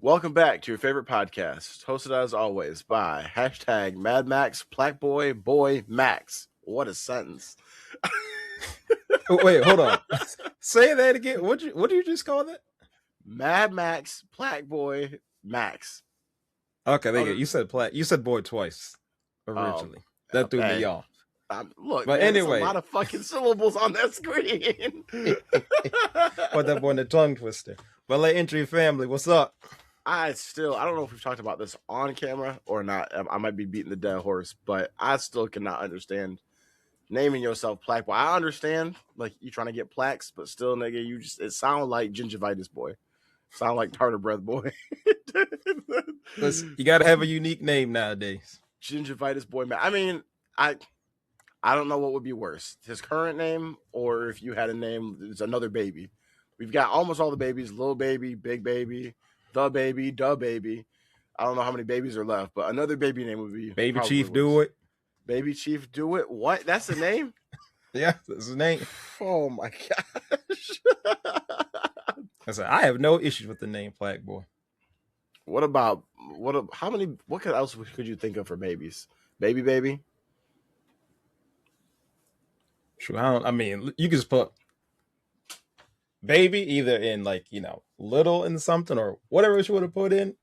Welcome back to your favorite podcast, hosted as always by hashtag Mad Max Blackboy Boy Max. What a sentence! Oh, wait, hold on. Say that again. What do you just call that? Mad Max Blackboy Max. Okay, there you go. You said boy twice originally. That threw me off. Look, but man, anyway, a lot of fucking syllables on that screen. What that boy in the tongue twister. But like entry family, what's up? I don't know if we've talked about this on camera or not. I might be beating the dead horse, but I still cannot understand naming yourself Plaque Boy. I understand, like, you trying to get plaques, but still, nigga, it sounds like gingivitis boy. Sound like tartar breath boy. Listen, you got to have a unique name nowadays. Gingivitis boy, man. I mean, I don't know what would be worse, his current name or if you had a name, it's another baby. We've got almost all the babies, little baby, big baby, the baby, duh baby. I don't know how many babies are left, but another baby name would be Baby Chief worse. Do it. Baby Chief Do It. What? That's the name? Yeah, that's the name. Oh my gosh. I have no issues with the name Plaque Boy. What else could you think of for babies? Baby? Sure, I mean, you can just put baby either in little in something or whatever you would have put in,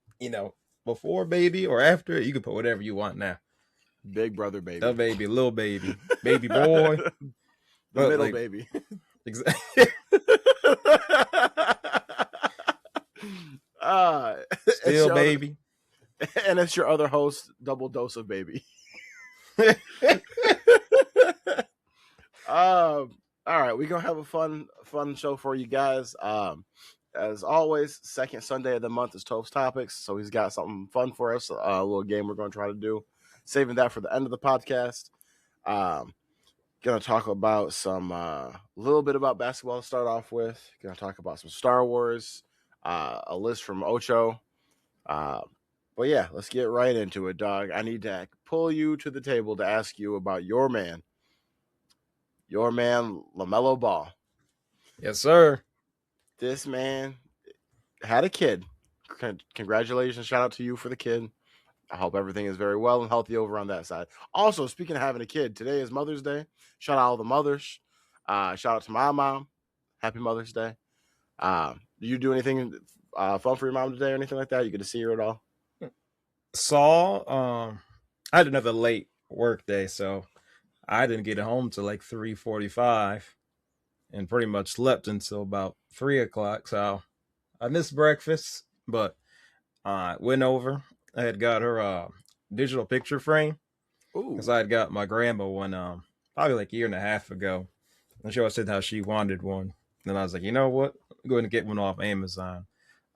before baby or after. You can put whatever you want now. Big brother baby. The baby, little baby, baby boy. The middle baby. Exactly. Still baby. And it's your other host, Double Dose of Baby. All right, we're gonna have a fun show for you guys. As always, second Sunday of the month is Toph's Topics, so he's got something fun for us, a little game we're gonna try to do. Saving that for the end of the podcast. Gonna talk about a little bit about basketball to start off with. Gonna talk about some Star Wars, a list from Ocho. But yeah, let's get right into it, dog. I need to pull you to the table to ask you about your man, LaMelo Ball. Yes, sir. This man had a kid. Congratulations, shout out to you for the kid. I hope everything is very well and healthy over on that side. Also, speaking of having a kid, today is Mother's Day. Shout out all the mothers. Shout out to my mom. Happy Mother's Day. Do you do anything fun for your mom today or anything like that? You get to see her at all? I had another late work day, so I didn't get home till like 3:45 and pretty much slept until about 3 o'clock. So I missed breakfast, but I went over. I had got her digital picture frame because I had got my grandma one probably like a year and a half ago. And she always said how she wanted one. And I was like, you know what? I'm going to get one off Amazon.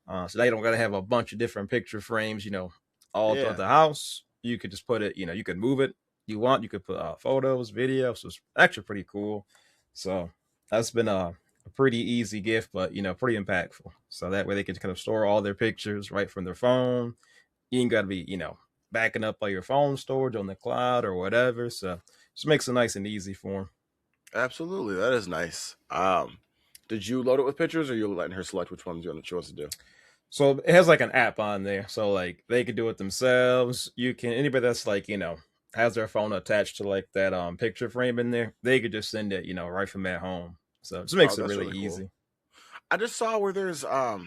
So now you don't got to have a bunch of different picture frames, all throughout the house. You could just put it, you could move it. You could put photos, videos. So it's actually pretty cool. So that's been a pretty easy gift, but, pretty impactful. So that way they can kind of store all their pictures right from their phone. You ain't got to be, backing up by your phone storage on the cloud or whatever. So just makes it nice and easy for them. Absolutely. That is nice. Did you load it with pictures or you letting her select which ones she wants to do? So it has like an app on there. So like they could do it themselves. Anybody that's has their phone attached to like that picture frame in there, they could just send it, right from at home. So it just makes it really easy. Cool. I just saw where there's I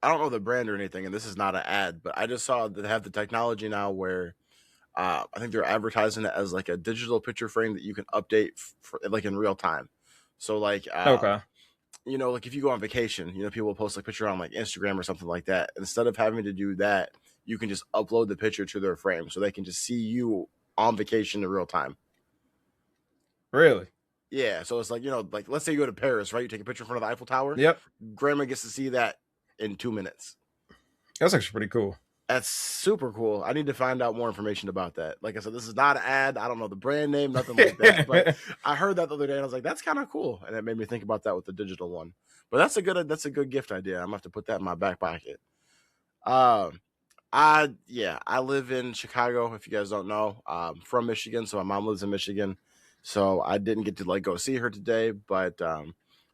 don't know the brand or anything, and this is not an ad, but I just saw that they have the technology now where I think they're advertising it as like a digital picture frame that you can update for, like in real time. So like, okay, like if you go on vacation, people will post like picture on like Instagram or something like that. Instead of having to do that, you can just upload the picture to their frame, so they can just see you on vacation in real time. Really? Yeah. So it's like like let's say you go to Paris, right? You take a picture in front of the Eiffel Tower. Yep. Grandma gets to see that in 2 minutes. That's actually pretty cool. That's super cool. I need to find out more information about that. Like I said, this is not an ad. I don't know the brand name, nothing like that. But I heard that the other day, and I was like, "That's kind of cool," and it made me think about that with the digital one. But that's a good gift idea. I'm gonna have to put that in my back pocket. I live in Chicago. If you guys don't know, I'm from Michigan, so my mom lives in Michigan. So I didn't get to go see her today, but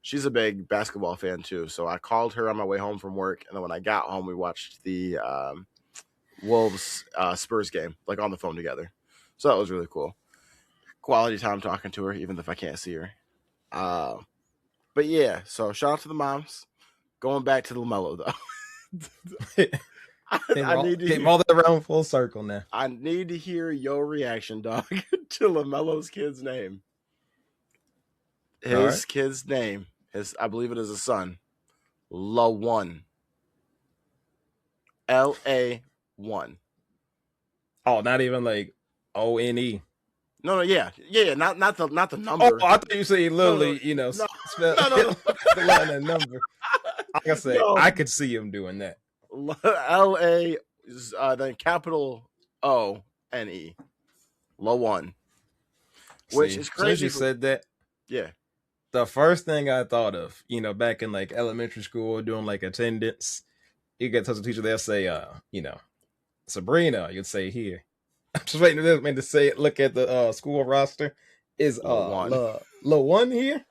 she's a big basketball fan too. So I called her on my way home from work, and then when I got home, we watched the Wolves Spurs game like on the phone together. So that was really cool. Quality time talking to her, even if I can't see her. But yeah, so shout out to the moms. Going back to LaMelo though. Came all the way around full circle now. I need to hear your reaction, dog, to LaMelo's kid's name. His kid's name, I believe it is a son, La1. LA1. Oh, not even like ONE. No, yeah, not the number. Oh, I thought you said literally, spell the line and number. Like I said, I could see him doing that. LA, then capital ONE, La1. Which is crazy. Since you said that, yeah. The first thing I thought of, back in like elementary school, doing like attendance, you get to the teacher, they'll say, Sabrina, you'd say here. I'm just waiting for this man to say it. Look at the school roster. Is La1 here?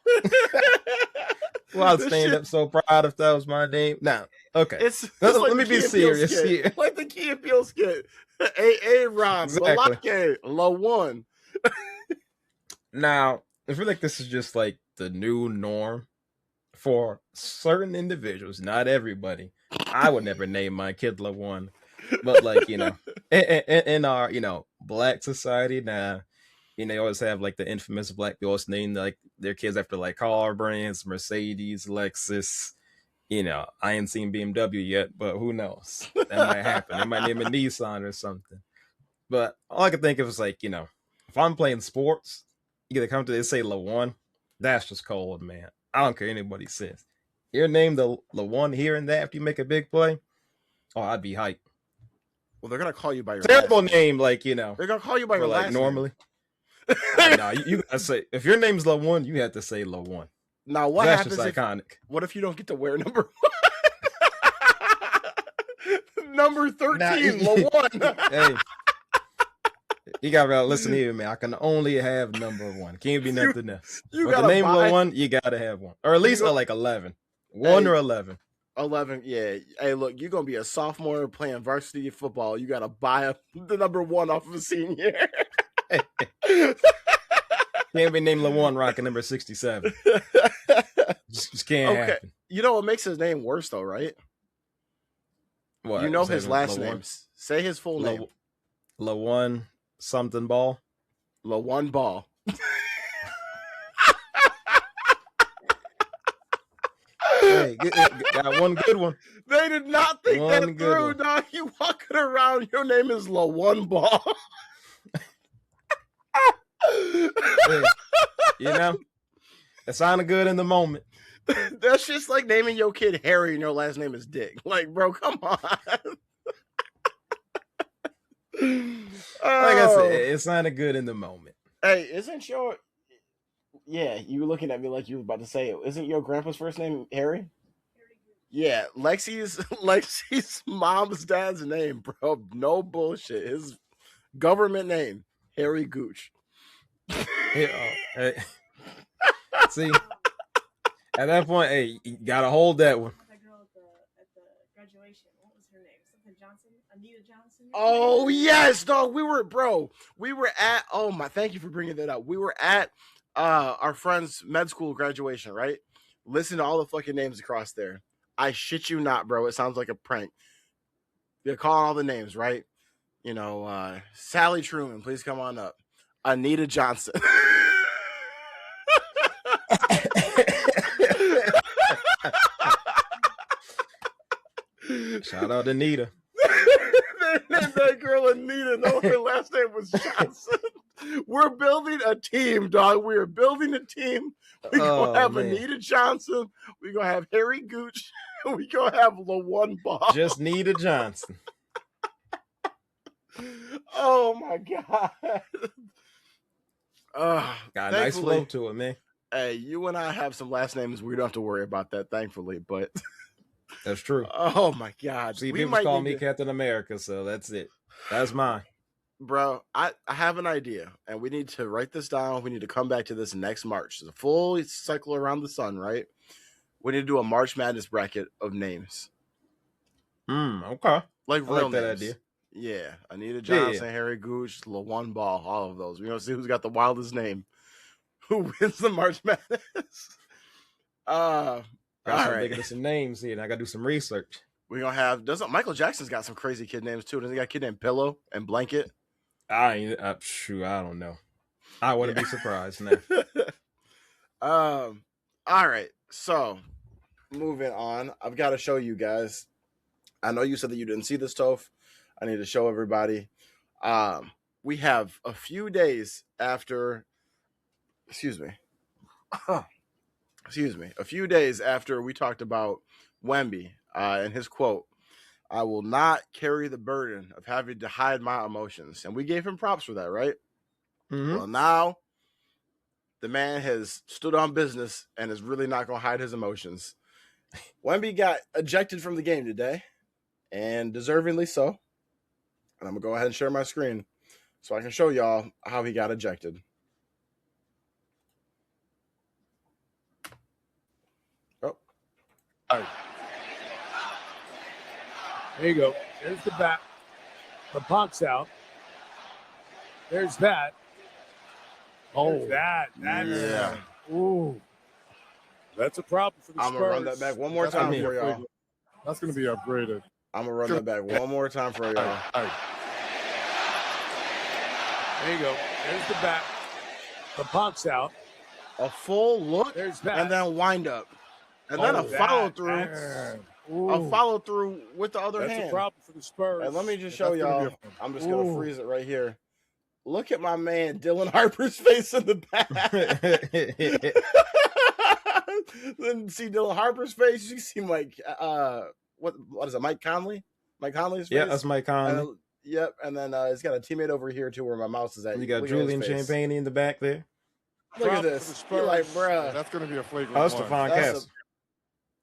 Well, I'd stand up so proud if that was my name. Now, okay. Let me be serious here. Like the Key and Peele skit. Ron, exactly. Balake, La1. Now, I feel like this is just like the new norm for certain individuals, not everybody. I would never name my kid La1. But like, in our, black society now, they always have like the infamous black people name like their kids after like car brands, Mercedes, Lexus. I ain't seen BMW yet, but who knows? That might happen. They might name a Nissan or something. But all I can think of is like, if I'm playing sports, you get to come to they say La1. That's just cold, man. I don't care anybody says. Your name the La1 here and there after you make a big play. Oh, I'd be hyped. Well, they're gonna call you by your terrible name, like They're gonna call you by your like last normally. No, you gotta say if your name's La1, you have to say La1. Now what That's happens? Just iconic. What if you don't get to wear number 1? Number 13, La1. Hey, you gotta listen here, man. I can only have number 1. Can't be nothing else. But the name La1, you gotta have one, or at least like 11. 1 or 11. 11, yeah. Hey, look, you're gonna be a sophomore playing varsity football. You gotta buy the number 1 off of a senior. Can't be named La1 rocking number 67. Just can't happen. You know what makes his name worse though, right? What? You know his last name. Say his full name. La1 something Ball. La1 Ball. Hey, got one good one. They did not think that through, dog. You walking around, your name is La1 Ball. Hey, it sounded good in the moment. That's just like naming your kid Harry and your last name is Dick. Like, bro, come on. Like I said, it sounded good in the moment. Hey, isn't your... Yeah, you were looking at me like you were about to say it. Isn't your grandpa's first name Harry? Yeah, Lexi's mom's dad's name, bro. No bullshit. His government name, Harry Gooch. Hey. See, at that point, hey, you gotta hold that one. That girl at the graduation, what was her name? Something Johnson? Anita Johnson? Oh yes, dog. We were at. Oh my! Thank you for bringing that up. We were at our friend's med school graduation, right? Listen to all the fucking names across there. I shit you not, bro. It sounds like a prank. They're calling all the names, right? Sally Truman, please come on up. Anita Johnson. Shout out to Anita. They named that girl Anita. No, her last name was Johnson. We're building a team, dog. We are building a team. We're going to have Anita Johnson. We're going to have Harry Gooch. We're going to have La1 Ball. Just Nita Johnson. Oh, my God. Got a nice flow to it, man. Hey, you and I have some last names. We don't have to worry about that, thankfully. But that's true. Oh, my God. See, people call me Captain America, so that's it. That's mine. bro, I have an idea, and we need to write this down. We need to come back to this next March. It's a full cycle around the sun, right? We need to do a March Madness bracket of names, Okay. like I real like that names. idea. Yeah, Anita Yeah. Johnson, Harry Gooch, LaJuan Ball, all of those. We're gonna see who's got the wildest name, who wins the March Madness. Gotta All start right. thinking of some names here, and I gotta do some research. We're gonna have Michael Jackson's got some crazy kid names too. Doesn't he got a kid named Pillow and Blanket? I don't know. I wouldn't be surprised now. All right. So moving on, I've got to show you guys. I know you said that you didn't see this, Toph. I need to show everybody. We have a few days after. Excuse me. A few days after we talked about Wemby and his quote, "I will not carry the burden of having to hide my emotions," and we gave him props for that, right? Mm-hmm. Well, now the man has stood on business and is really not going to hide his emotions. Wemby got ejected from the game today, and deservingly so. And I'm going to go ahead and share my screen so I can show y'all how he got ejected. Oh. There you go. There's the bat. The puck's out. There's that. There's that. That's, Yeah. Ooh. That's a problem for the I'm Spurs. going to run that back one more time for y'all. That's going to be upgraded. I'm going to run that back one more time for y'all. There you go. There's the bat. The puck's out. A full look, There's that. and then wind up. And then a follow through. A follow through with the other hand. That's a problem for the Spurs. And let me just show y'all. I'm just going to freeze it right here. Look at my man Dylan Harper's face in the back. Then see Dylan Harper's face. You see Mike. What is it? Mike Conley. Mike Conley's face. Yeah, that's Mike Conley. Yep. And then he's got a teammate over here too, where my mouse is at. You got Julian Champagne in the back there. Look at this. You're like, bruh. That's going to be a flagrant. Oh, that's Stephon Castle.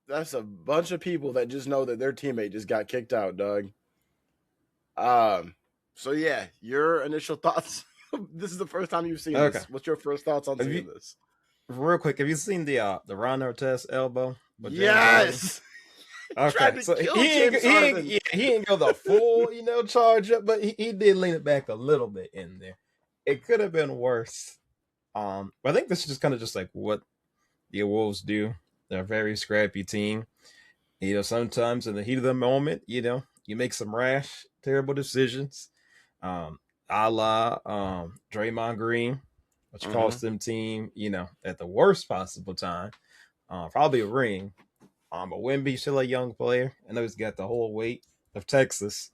That's a bunch of people that just know that their teammate just got kicked out, Doug. So yeah, your initial thoughts. This is the first time you've seen this. What's your first thoughts on seeing this? Real quick, have you seen the Ron Artest elbow? Yes. Okay, so he ain't go the full, charge up, but he did lean it back a little bit in there. It could have been worse. I think this is just kind of just like what the Wolves do. They're a very scrappy team. Sometimes in the heat of the moment, you make some rash, terrible decisions. A la Draymond Green, which cost them team, at the worst possible time. Probably a ring. But Wemby, still a young player. I know he's got the whole weight of Texas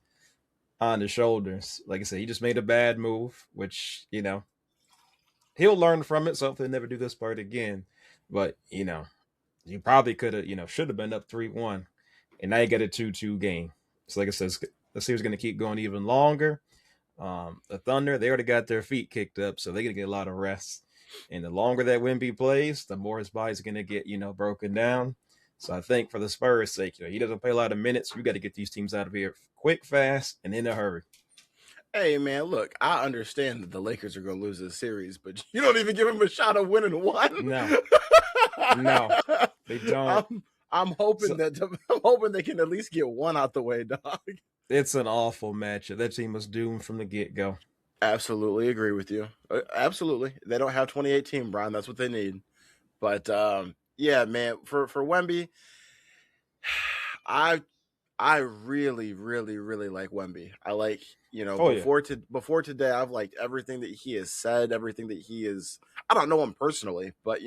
on his shoulders. Like I said, he just made a bad move, which, he'll learn from it. So hopefully he'll never do this part again. But, you probably could have, should have been up 3-1. And now you got a 2-2 game. So like I said, let's see who's going to keep going even longer. The Thunder, they already got their feet kicked up, so they're going to get a lot of rest. And the longer that Wemby plays, the more his body's going to get, broken down. So I think for the Spurs' sake, he doesn't play a lot of minutes. You got to get these teams out of here quick, fast, and in a hurry. Hey, man, look, I understand that the Lakers are going to lose this series, but you don't even give them a shot of winning one. No, they don't. I'm hoping they can at least get one out the way, dog. It's an awful matchup. That team was doomed from the get-go. Absolutely agree with you. Absolutely. They don't have 2018, Brian. That's what they need. But, yeah, man, for Wemby, I really, really, really like Wemby. I like, before today, I've liked everything that he has said, everything that he is. I don't know him personally, but,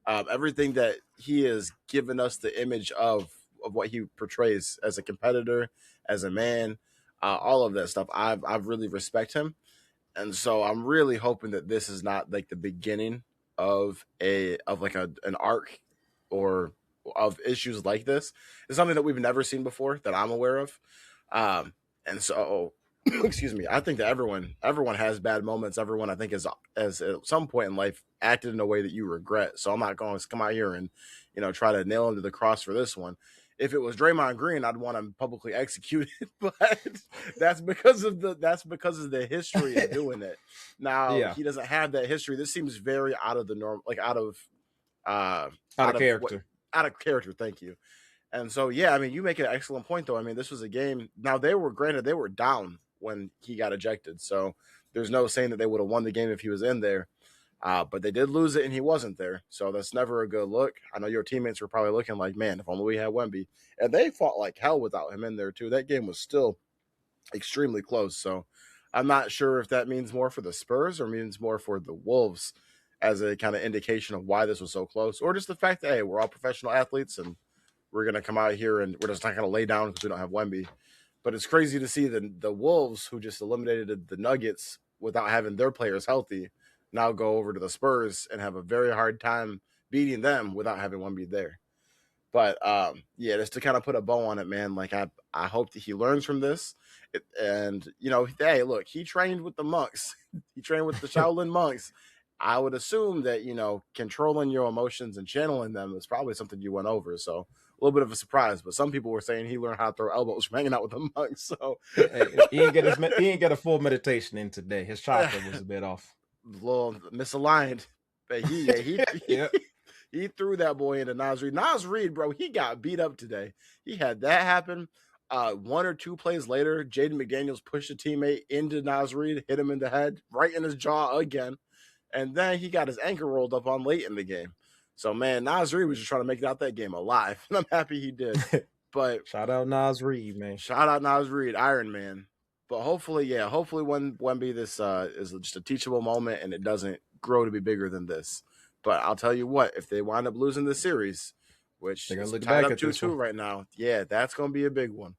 everything that he has given us the image of what he portrays as a competitor, as a man, all of that stuff. I've really respect him. And so I'm really hoping that this is not like the beginning of an arc or of issues like this. It's something that we've never seen before that I'm aware of. And so, excuse me, I think that everyone has bad moments. Everyone, I think, has at some point in life acted in a way that you regret. So I'm not going to come out here and, try to nail him to the cross for this one. If it was Draymond Green, I'd want him publicly executed, but that's because of the history of doing it. Now Yeah. he doesn't have that history. This seems very out of the norm, like out of character. Out of character. Thank you. And so, yeah, I mean, you make an excellent point, though. I mean, this was a game. Now, they were down when he got ejected. So there's no saying that they would have won the game if he was in there. But they did lose it and he wasn't there. So that's never a good look. I know your teammates were probably looking like, man, if only we had Wemby. And they fought like hell without him in there, too. That game was still extremely close. So I'm not sure if that means more for the Spurs or means more for the Wolves as a kind of indication of why this was so close, or just the fact that, hey, we're all professional athletes and we're going to come out here and we're just not going to lay down because we don't have Wemby. But it's crazy to see the Wolves, who just eliminated the Nuggets without having their players healthy, now go over to the Spurs and have a very hard time beating them without having Wemby there. But, yeah, just to kind of put a bow on it, man, like I hope that he learns from this. And, you know, hey, look, he trained with the monks. He trained with the Shaolin monks. I would assume that, you know, controlling your emotions and channeling them is probably something you went over. So a little bit of a surprise, but some people were saying he learned how to throw elbows from hanging out with the monks. So he didn't get a full meditation in today. His chakra was a bit off. A little misaligned. But he threw that boy into Naz Reid. Naz Reid, bro, he got beat up today. He had that happen. 1 or 2 plays later, Jaden McDaniels pushed a teammate into Naz Reid, hit him in the head, right in his jaw again. And then he got his ankle rolled up on late in the game. So, man, Naz Reid was just trying to make it out that game alive. And I'm happy he did. But shout out Naz Reid, man. Shout out Naz Reid, Iron Man. But hopefully when Wemby, this is just a teachable moment and it doesn't grow to be bigger than this. But I'll tell you what, if they wind up losing the series, which is tied up 2-2 right now, yeah, that's going to be a big one.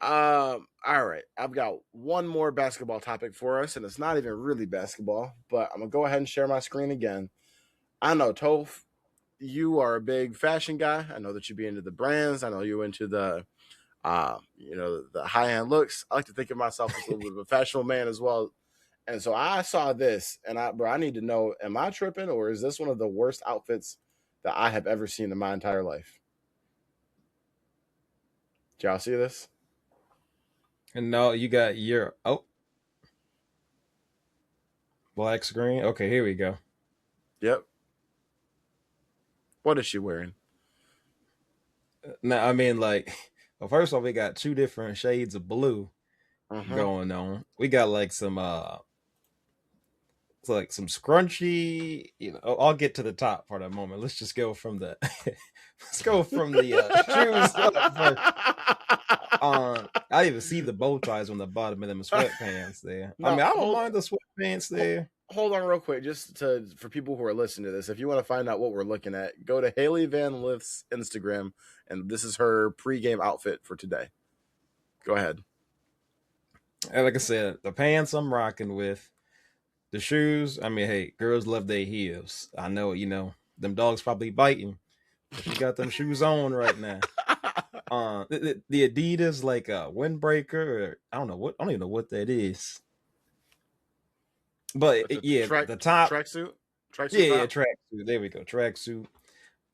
All right. I've got one more basketball topic for us, and it's not even really basketball, but I'm going to go ahead and share my screen again. I know, Toph, you are a big fashion guy. I know that you be into the brands. I know you're into the the high-end looks. I like to think of myself as a little bit of a fashionable man as well. And so I saw this, and I need to know, am I tripping, or is this one of the worst outfits that I have ever seen in my entire life? Did y'all see this? And no, you got your black screen. Okay, here we go. Yep. What is she wearing? Now, I mean, like, well, first off, we got 2 different shades of blue going on. We got like some it's like some scrunchy. You know, I'll get to the top for that moment. Let's just go from the shoes up first. I even see the bow ties on the bottom of them sweatpants there. No, I mean, I don't mind the sweatpants there. Hold on real quick, just for people who are listening to this, if you want to find out what we're looking at, go to Hailey Van Lith's Instagram, and this is her pregame outfit for today. Go ahead. And like I said, the pants I'm rocking with, the shoes, I mean, hey, girls love their heels. I know, them dogs probably biting, but you got them shoes on right now. The Adidas, like a windbreaker, or I don't even know what that is. But the top tracksuit. Yeah, tracksuit. There we go. Tracksuit,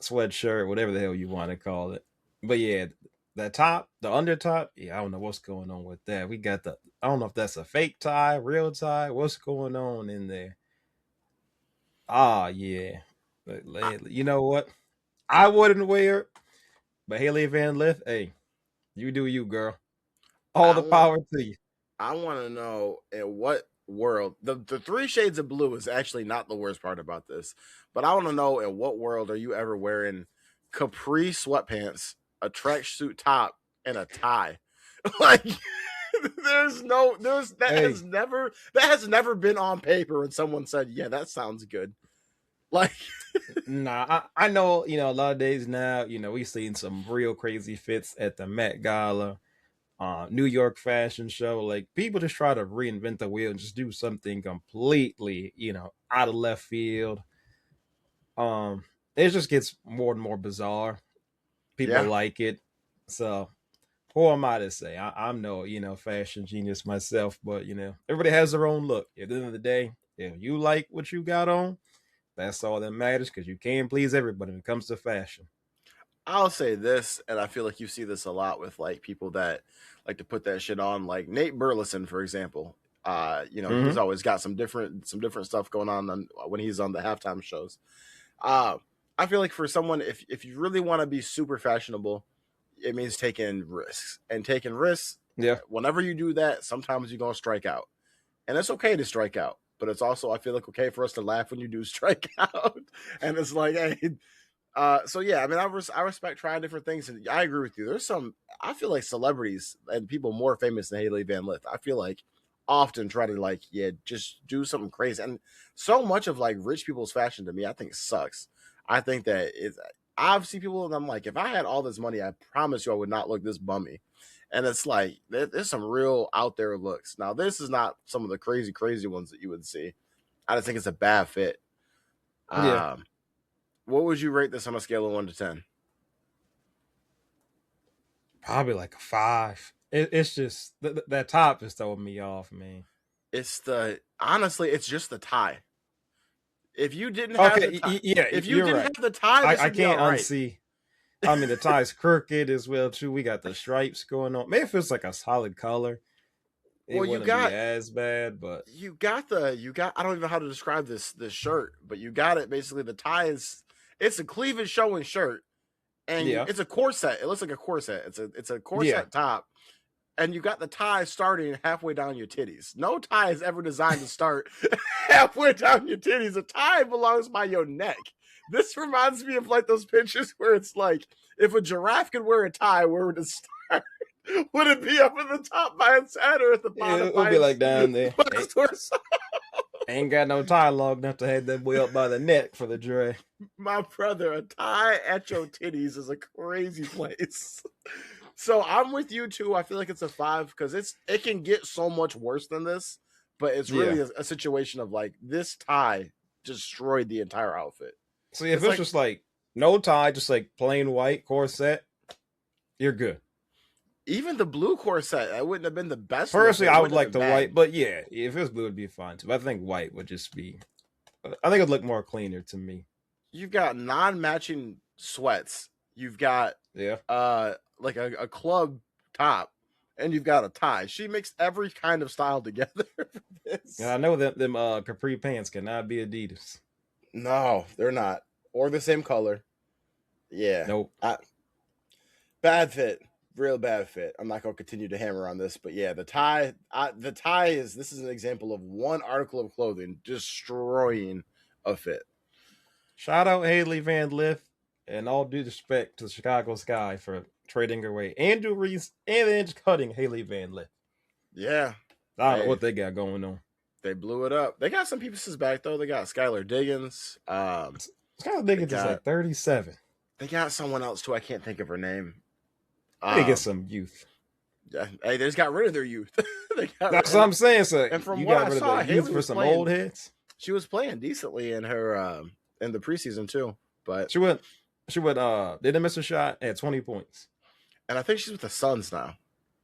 sweatshirt, whatever the hell you want to call it. But yeah, the top, the under top, yeah, I don't know what's going on with that. We got I don't know if that's a fake tie, real tie. What's going on in there? Yeah. You know what? I wouldn't wear it, but Hailey Van Lith, hey, you do you, girl. All the power to you. I want to know in what world the 3 shades of blue is actually not the worst part about this, but I want to know in what world are you ever wearing capri sweatpants, a tracksuit top, and a tie? Like that has never been on paper and someone said, yeah, that sounds good. Like nah, I know, a lot of days now, we've seen some real crazy fits at the Met Gala, New York fashion show. Like, people just try to reinvent the wheel and just do something completely, out of left field. It just gets more and more bizarre. People like it. So who am I to say? I'm no, fashion genius myself, but everybody has their own look. At the end of the day, if you like what you got on, that's all that matters, because you can't please everybody when it comes to fashion. I'll say this, and I feel like you see this a lot with like people that like to put that shit on, like Nate Burleson, for example. He's always got some different stuff going on when he's on the halftime shows. I feel like for someone, if you really want to be super fashionable, it means taking risks. And taking risks, Yeah. whenever you do that, sometimes you're gonna strike out. And it's okay to strike out. But it's also, I feel like, okay for us to laugh when you do strike out. And it's like, hey, so yeah, I mean, I respect trying different things, and I agree with you. There's some, I feel like celebrities and people more famous than Hailey Van Lith, I feel like often try to like, yeah, just do something crazy. And so much of like rich people's fashion to me, I think sucks. I think that I've seen people and I'm like, if I had all this money, I promise you I would not look this bummy. And it's like, there's some real out there looks. Now, this is not some of the crazy ones that you would see. I just think it's a bad fit. Yeah. What would you rate this on a scale of 1 to 10? Probably like a 5. It's just that top is throwing me off, man. Honestly, it's just the tie. If you didn't have the tie, if you didn't have the tie, I can't unsee. I mean, the tie's crooked as well too. We got the stripes going on. Maybe if it's like a solid color, it wouldn't be as bad. But you got. I don't even know how to describe this shirt, but you got it. Basically, the tie it's a cleavage showing shirt, and it's a corset. It looks like a corset. It's a corset top, and you got the tie starting halfway down your titties. No tie is ever designed to start halfway down your titties. A tie belongs by your neck. This reminds me of like those pictures where it's like, if a giraffe could wear a tie, where would it start? Would it be up at the top by its head or at the bottom? It would be like down there. Ain't got no tie long enough to have that way up by the neck for the giraffe. My brother, a tie at your titties is a crazy place. So I'm with you too. I feel like it's a 5 because it can get so much worse than this, but it's really a situation of like this tie destroyed the entire outfit. So if it's just like no tie, just like plain white corset, you're good. Even the blue corset, that wouldn't have been the best. Personally, I would like the white, but yeah, if it's blue, it'd be fine too. I think white would just be. I think it'd look more cleaner to me. You've got non-matching sweats. You've got like a club top, and you've got a tie. She mixed every kind of style together for this. And I know that them capri pants cannot be Adidas. No, they're not. Or the same color. Yeah. Nope. Bad fit. Real bad fit. I'm not going to continue to hammer on this, but yeah, the tie this is an example of one article of clothing destroying a fit. Shout out Hailey Van Lith, and all due respect to Chicago Sky for trading away Andrew Reese and cutting Hailey Van Lith. Yeah. I don't know what they got going on. They blew it up. They got some pieces back though. They got Skylar Diggins. Skylar Diggins is like 37. They got someone else too. I can't think of her name. They get some youth. Yeah, hey, they just got rid of their youth. That's what I'm saying. So and from you what got rid I of the youth for some old heads. She was playing decently in her in the preseason too, but she went. Didn't miss a shot at 20 points, and I think she's with the Suns now.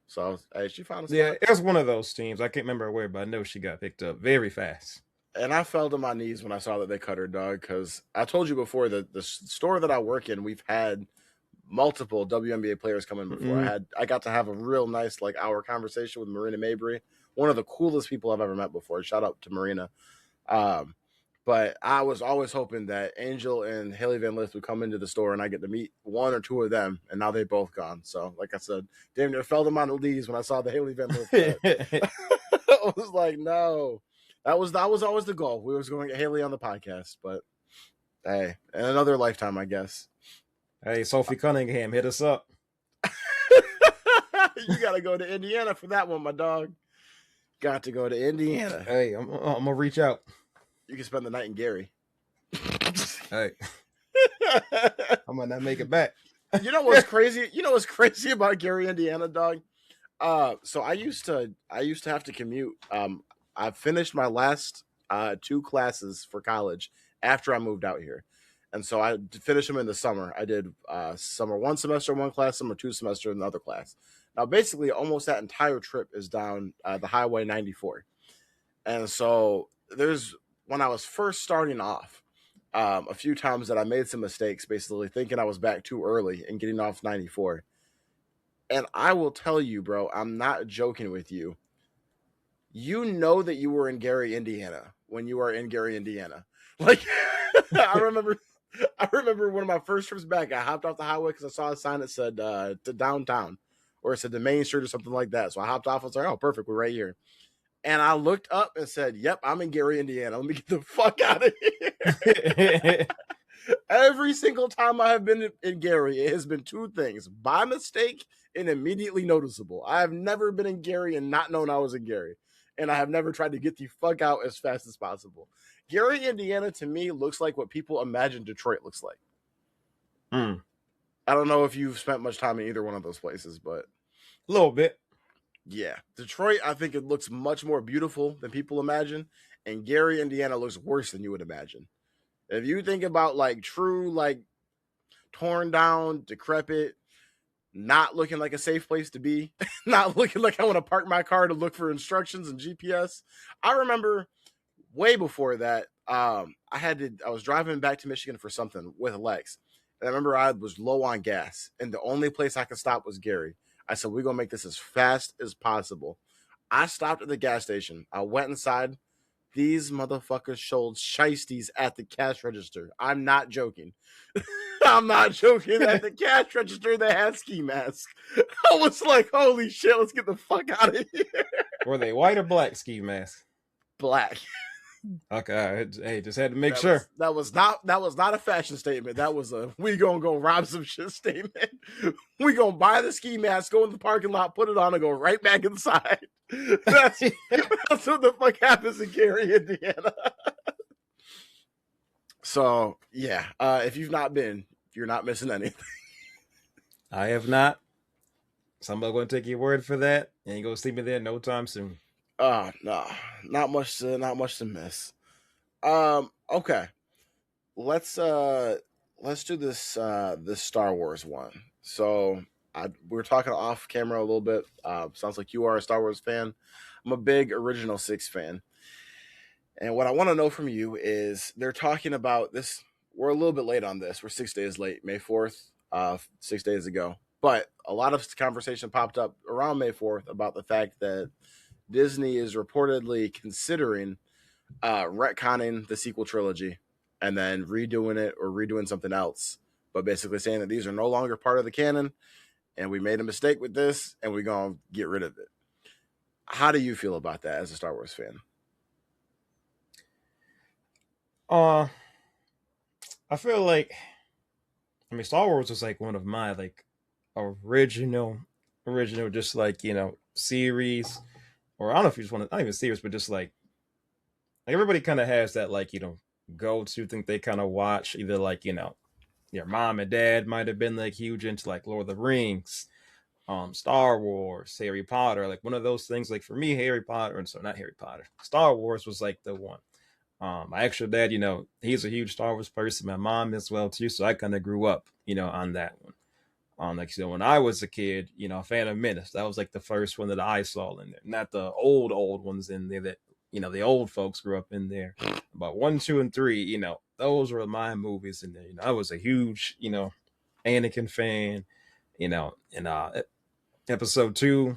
So she found a spot. Yeah, it was one of those teams. I can't remember where, but I know she got picked up very fast. And I fell to my knees when I saw that they cut her, dog, because I told you before that the store that I work in, we've had multiple WNBA players come in before. Mm-hmm. I got to have a real nice like hour conversation with Marina Mabry, one of the coolest people I've ever met before. Shout out to Marina. But I was always hoping that Angel and Hailey Van Lith would come into the store and I get to meet one or two of them, and now they've both gone. So, like I said, damn near fell to my knees when I saw the Hailey Van Lith. I was like, no. That was always the goal. We was going to get Hailey on the podcast, but hey, in another lifetime, I guess. Hey, Sophie Cunningham, hit us up. You got to go to Indiana for that one, my dog. Got to go to Indiana. Hey, I'm gonna reach out. You can spend the night in Gary. Hey, I might not make it back. You know what's crazy? You know what's crazy about Gary, Indiana, dog? So I used to have to commute. I finished my last 2 classes for college after I moved out here. And so I finished them in the summer. I did summer 1 semester, 1 class, summer 2 semester, another class. Now, basically, almost that entire trip is down the Highway 94. And so when I was first starting off, a few times that I made some mistakes, basically thinking I was back too early and getting off 94. And I will tell you, bro, I'm not joking with you. You know that you were in Gary, Indiana when you were in Gary, Indiana. Like, I remember one of my first trips back, I hopped off the highway because I saw a sign that said to downtown, or it said the Main Street or something like that. So I hopped off. I was like, oh, perfect. We're right here. And I looked up and said, yep, I'm in Gary, Indiana. Let me get the fuck out of here. Every single time I have been in Gary, it has been two things: by mistake and immediately noticeable. I have never been in Gary and not known I was in Gary. And I have never tried to get the fuck out as fast as possible. Gary, Indiana, to me, looks like what people imagine Detroit looks like. I don't know if you've spent much time in either one of those places, but a little bit. Yeah. Detroit, I think it looks much more beautiful than people imagine. And Gary, Indiana looks worse than you would imagine. If you think about like true, like torn down, decrepit, not looking like a safe place to be, not looking like I want to park my car to look for instructions and GPS. I remember way before that, I was driving back to Michigan for something with Lex. And I remember I was low on gas and the only place I could stop was Gary. I said, we're going to make this as fast as possible. I stopped at the gas station. I went inside. These motherfuckers showed shiesties at the cash register. I'm not joking. I'm not joking. At the cash register, they had ski masks. I was like, holy shit, let's get the fuck out of here. Were they white or black ski masks? Black. Okay, hey, just had to make sure. That was not a fashion statement. That was a we gonna go rob some shit statement. We gonna buy the ski mask, go in the parking lot, put it on, and go right back inside. That's what the fuck happens in Gary, Indiana. So yeah, if you've not been, you're not missing anything. I have not. Somebody gonna take your word for that. Ain't gonna see me there no time soon. No, not much to miss. Okay, let's do this Star Wars one. So we're talking off camera a little bit. Sounds like you are a Star Wars fan. I'm a big Original 6 fan, and what I want to know from you is they're talking about this. We're a little bit late on this. We're 6 days late, May 4th, 6 days ago. But a lot of conversation popped up around May 4th about the fact that Disney is reportedly considering retconning the sequel trilogy and then redoing it or redoing something else, but basically saying that these are no longer part of the canon and we made a mistake with this and we're going to get rid of it. How do you feel about that as a Star Wars fan? I feel like, Star Wars was like one of my like original, just like, series. Or I don't know if you just want to, not even serious, but just like everybody kind of has that, like, go to thing they kind of watch. Either like, your mom and dad might have been like huge into like Lord of the Rings, Star Wars, Harry Potter. Like one of those things, like for me, Harry Potter, and so not Harry Potter, Star Wars was like the one. My actual dad, he's a huge Star Wars person. My mom as well too. So I kind of grew up, on that one. Like, when I was a kid, Phantom Menace, that was like the first one that I saw in there. Not the old ones in there that, the old folks grew up in there. But 1, 2, and 3, those were my movies in there. I was a huge, Anakin fan, and episode 2,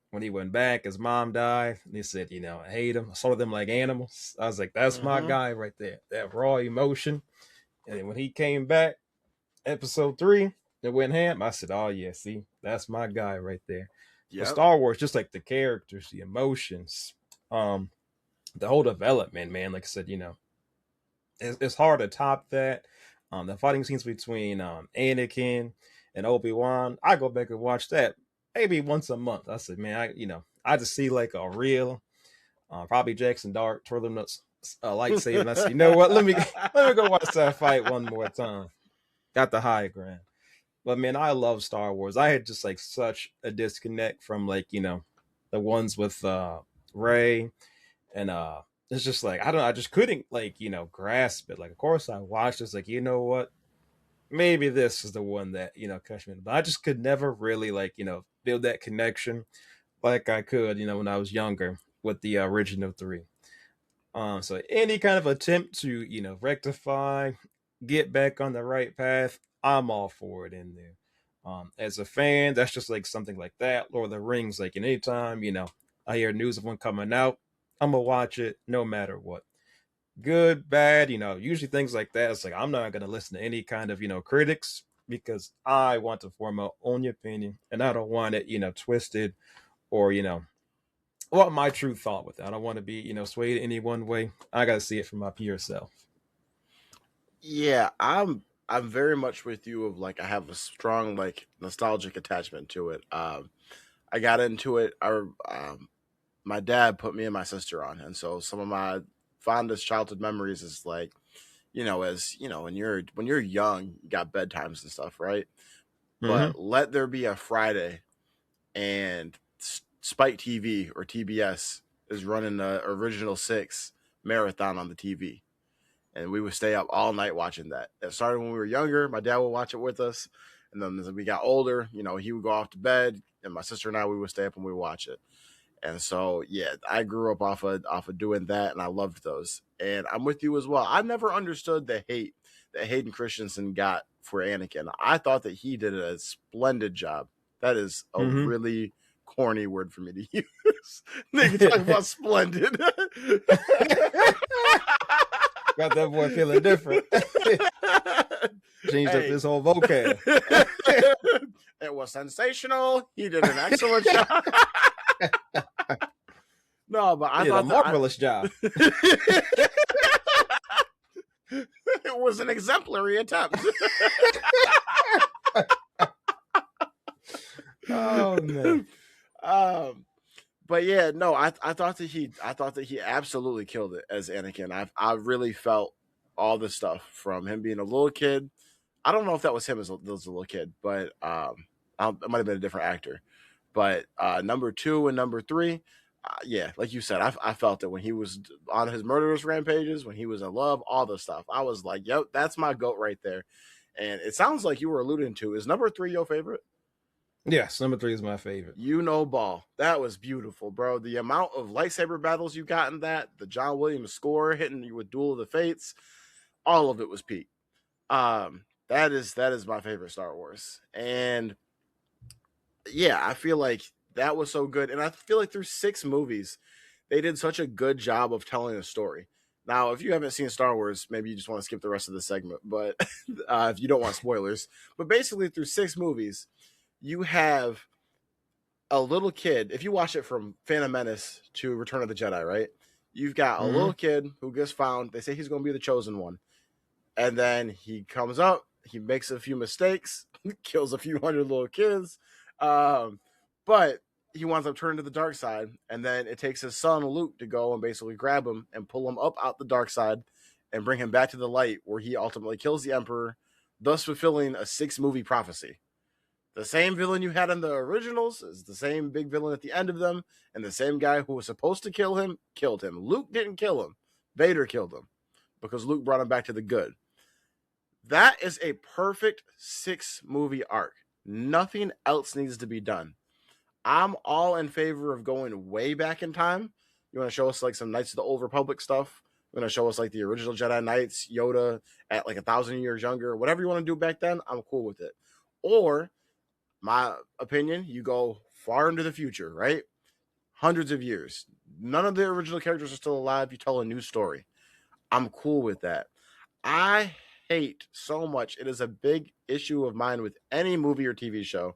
when he went back, his mom died, and he said, I hate him. I saw them like animals. I was like, that's my guy right there. That raw emotion. And then when he came back, episode 3, it went ham. I said, oh yeah, see, that's my guy right there. Yep. Star Wars, just like the characters, the emotions, the whole development, man. Like I said, it's hard to top that. The fighting scenes between Anakin and Obi-Wan, I go back and watch that maybe once a month. I said, man, I just see like a real, probably Jackson Dart twirling a lightsaber. And I said, you know what? Let me go watch that fight one more time. Got the high ground. But man, I love Star Wars. I had just like such a disconnect from like, the ones with Rey, and it's just like I just couldn't like, grasp it. Like of course I watched this, like, you know what? Maybe this is the one that, catch me. But I just could never really like, build that connection like I could, when I was younger with the original 3. So any kind of attempt to, rectify, get back on the right path, I'm all for it in there. As a fan, that's just like something like that. Lord of the Rings, like anytime, I hear news of one coming out, I'm gonna watch it no matter what. Good, bad, usually things like that. It's like I'm not gonna listen to any kind of, critics because I want to form my own opinion and I don't want it, twisted or, what my true thought with it. I don't want to be, swayed any one way. I gotta see it for my pure self. Yeah, I'm very much with you. Of like, I have a strong like nostalgic attachment to it. I got into it. My dad put me and my sister on, and so some of my fondest childhood memories is like, as when you're young, you got bedtimes and stuff, right? Mm-hmm. But let there be a Friday, and Spike TV or TBS is running the original six marathon on the TV, and we would stay up all night watching that. It started when we were younger. My dad would watch it with us, and then as we got older, he would go off to bed, and my sister and I we would stay up and we would watch it. And so, yeah, I grew up off of doing that, and I loved those. And I'm with you as well. I never understood the hate that Hayden Christensen got for Anakin. I thought that he did a splendid job. That is a Mm-hmm. really corny word for me to use. Nigga talking about splendid. Got that boy feeling different. Changed up his whole vocab. It was sensational. He did an excellent job. No, but I thought a marvelous job. It was an exemplary attempt. Oh man. But yeah, no, I thought that he absolutely killed it as Anakin. I really felt all the stuff from him being a little kid. I don't know if that was him as a little kid, but it might have been a different actor. But number 2 and number 3, yeah, like you said, I felt it when he was on his murderous rampages, when he was in love, all the stuff. I was like, yep, that's my goat right there. And it sounds like you were alluding to, is number 3 your favorite? Yes, number 3 is my favorite. Ball. That was beautiful, bro. The amount of lightsaber battles you got in that, the John Williams score hitting you with Duel of the Fates, all of it was peak. That is my favorite Star Wars. And yeah, I feel like that was so good. And I feel like through 6 movies, they did such a good job of telling a story. Now, if you haven't seen Star Wars, maybe you just want to skip the rest of the segment, but if you don't want spoilers. But basically, through 6 movies, you have a little kid. If you watch it from Phantom Menace to Return of the Jedi, right? You've got a little kid who gets found. They say he's going to be the chosen one. And then he comes up, he makes a few mistakes, kills a few hundred little kids. But he winds up turning to the dark side. And then it takes his son, Luke, to go and basically grab him and pull him up out the dark side and bring him back to the light, where he ultimately kills the Emperor, thus fulfilling a 6-movie prophecy. The same villain you had in the originals is the same big villain at the end of them, and the same guy who was supposed to kill him killed him. Luke didn't kill him. Vader killed him because Luke brought him back to the good. That is a perfect 6-movie arc. Nothing else needs to be done. I'm all in favor of going way back in time. You want to show us like some Knights of the Old Republic stuff? You want to show us like the original Jedi Knights, Yoda at like 1,000 years younger, whatever you want to do back then, I'm cool with it. Or, my opinion, you go far into the future, right? Hundreds of years. None of the original characters are still alive. You tell a new story. I'm cool with that. I hate so much. It is a big issue of mine with any movie or TV show.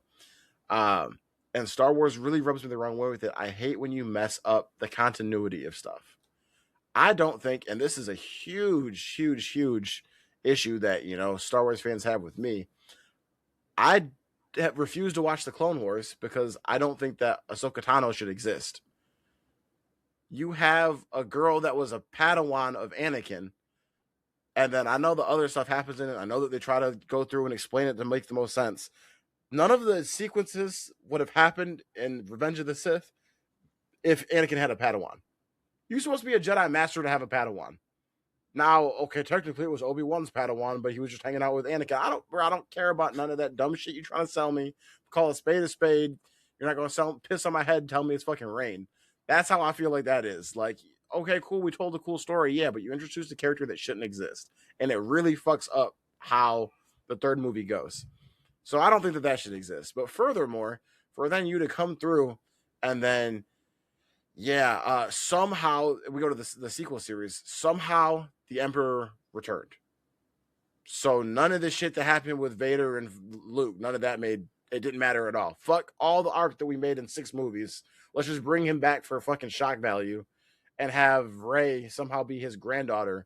And Star Wars really rubs me the wrong way with it. I hate when you mess up the continuity of stuff. I don't think, and this is a huge, huge, huge issue that, Star Wars fans have with me. I refuse to watch the Clone Wars because I don't think that Ahsoka Tano should exist. You have a girl that was a Padawan of Anakin, and then I know the other stuff happens in it. I know that they try to go through and explain it to make the most sense. None of the sequences would have happened in Revenge of the Sith if Anakin had a Padawan. You're supposed to be a Jedi Master to have a Padawan. Now, okay, technically it was Obi-Wan's Padawan, but he was just hanging out with Anakin. I don't care about none of that dumb shit you're trying to sell me. Call a spade a spade. You're not going to piss on my head and tell me it's fucking rain. That's how I feel like that is. Like, okay, cool, we told a cool story, yeah, but you introduced a character that shouldn't exist, and it really fucks up how the third movie goes. So I don't think that should exist. But furthermore, for then you to come through and then, somehow we go to the sequel series. Somehow the Emperor returned. So none of the shit that happened with Vader and Luke, none of that it didn't matter at all. Fuck all the arc that we made in 6 movies. Let's just bring him back for fucking shock value and have Rey somehow be his granddaughter.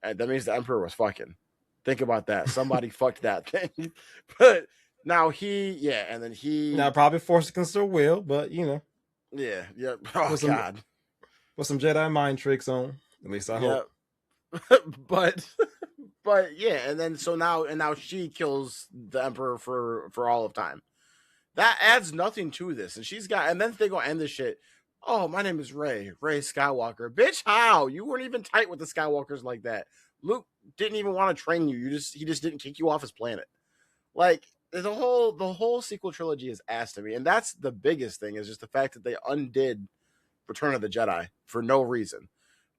And that means the Emperor was fucking. Think about that. Somebody fucked that thing. But now and then he. Now, probably forced against their will, but, Yeah. Oh, with God. With some Jedi mind tricks on. At least I hope. But yeah, and then now she kills the Emperor for all of time. That adds nothing to this, and then they go end this shit. Oh, my name is Rey Skywalker. Bitch, how? You weren't even tight with the Skywalkers like that. Luke didn't even want to train you. He just didn't kick you off his planet. Like the whole sequel trilogy is ass to me, and that's the biggest thing is just the fact that they undid Return of the Jedi for no reason.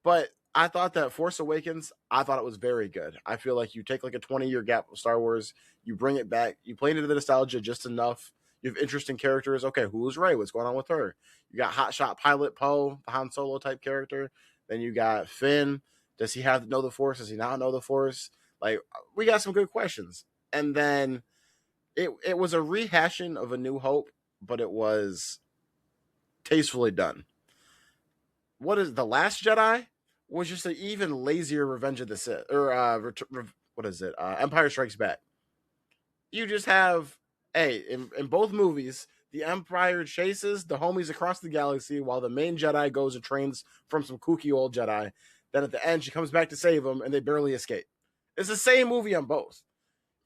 But I thought that Force Awakens, I thought it was very good. I feel like you take like a 20-year gap of Star Wars, you bring it back, you play into the nostalgia just enough. You have interesting characters. Okay, who's Rey? What's going on with her? You got hotshot pilot Poe, the Han Solo type character. Then you got Finn. Does he have to know the Force? Does he not know the Force? Like, we got some good questions. And then it was a rehashing of A New Hope, but it was tastefully done. What is The Last Jedi? Was just an even lazier Revenge of the Sith, or what is it? Empire Strikes Back. You just have, in both movies, the Empire chases the homies across the galaxy while the main Jedi goes and trains from some kooky old Jedi. Then at the end, she comes back to save them, and they barely escape. It's the same movie on both.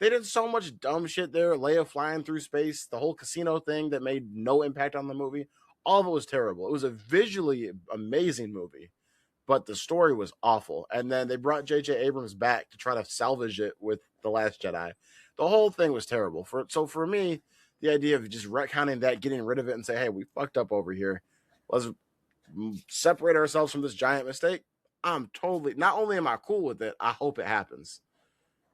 They did so much dumb shit there. Leia flying through space, the whole casino thing that made no impact on the movie. All of it was terrible. It was a visually amazing movie, but the story was awful. And then they brought J.J. Abrams back to try to salvage it with The Last Jedi. The whole thing was terrible. So for me, the idea of just retconning that, getting rid of it and say, hey, we fucked up over here. Let's separate ourselves from this giant mistake. I'm totally, not only am I cool with it, I hope it happens.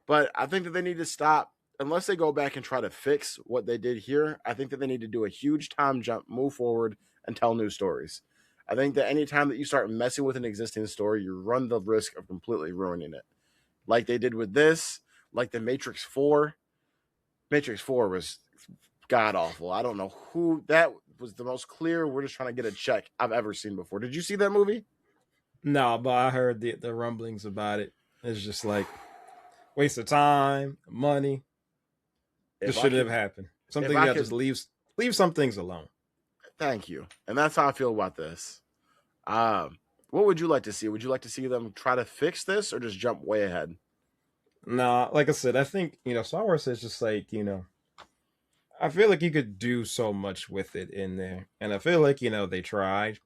But I think that they need to stop, unless they go back and try to fix what they did here. I think that they need to do a huge time jump, move forward, and tell new stories. I think that anytime that you start messing with an existing story, you run the risk of completely ruining it. Like they did with this, like the Matrix 4. Matrix 4 was god-awful. I don't know who, that was the most clear, we're just trying to get a check I've ever seen before. Did you see that movie? No, but I heard the rumblings about it. It's just like, waste of time, money. This shouldn't have happened. Something you have to just leave some things alone. Thank you. And that's how I feel about this. What would you like to see? Would you like to see them try to fix this or just jump way ahead? Nah, like I said, I think, Star Wars is just like, I feel like you could do so much with it in there. And I feel like, they tried.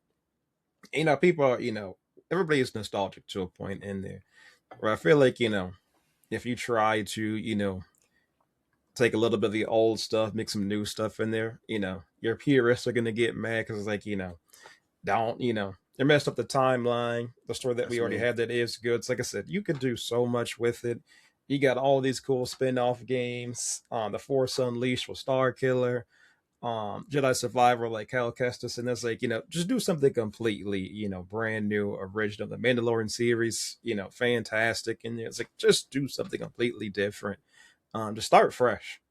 People are, everybody's nostalgic to a point in there. Where I feel like, if you try to, take a little bit of the old stuff, mix some new stuff in there, your purists are going to get mad because it's like, they messed up the timeline, the story that we already had that is good. So like I said, you could do so much with it. You got all these cool spin-off games. The Force Unleashed with Star Killer, Jedi Survivor like Cal Kestis, and it's like, just do something completely, brand new, original. The Mandalorian series, fantastic. And it's like, just do something completely different. To start fresh.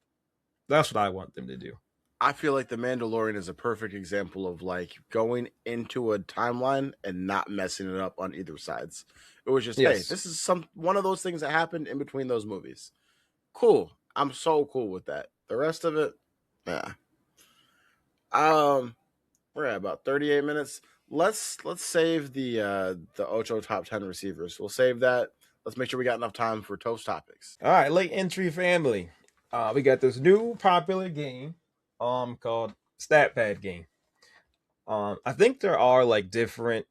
That's what I want them to do. I feel like The Mandalorian is a perfect example of like going into a timeline and not messing it up on either sides. It was just, hey, this is one of those things that happened in between those movies. Cool. I'm so cool with that. The rest of it, yeah. We're at about 38 minutes. Let's save the Ocho top 10 receivers. We'll save that. Let's make sure we got enough time for Toph's topics. All right, late entry family. We got this new popular game called Stat Pad game. I think there are like different,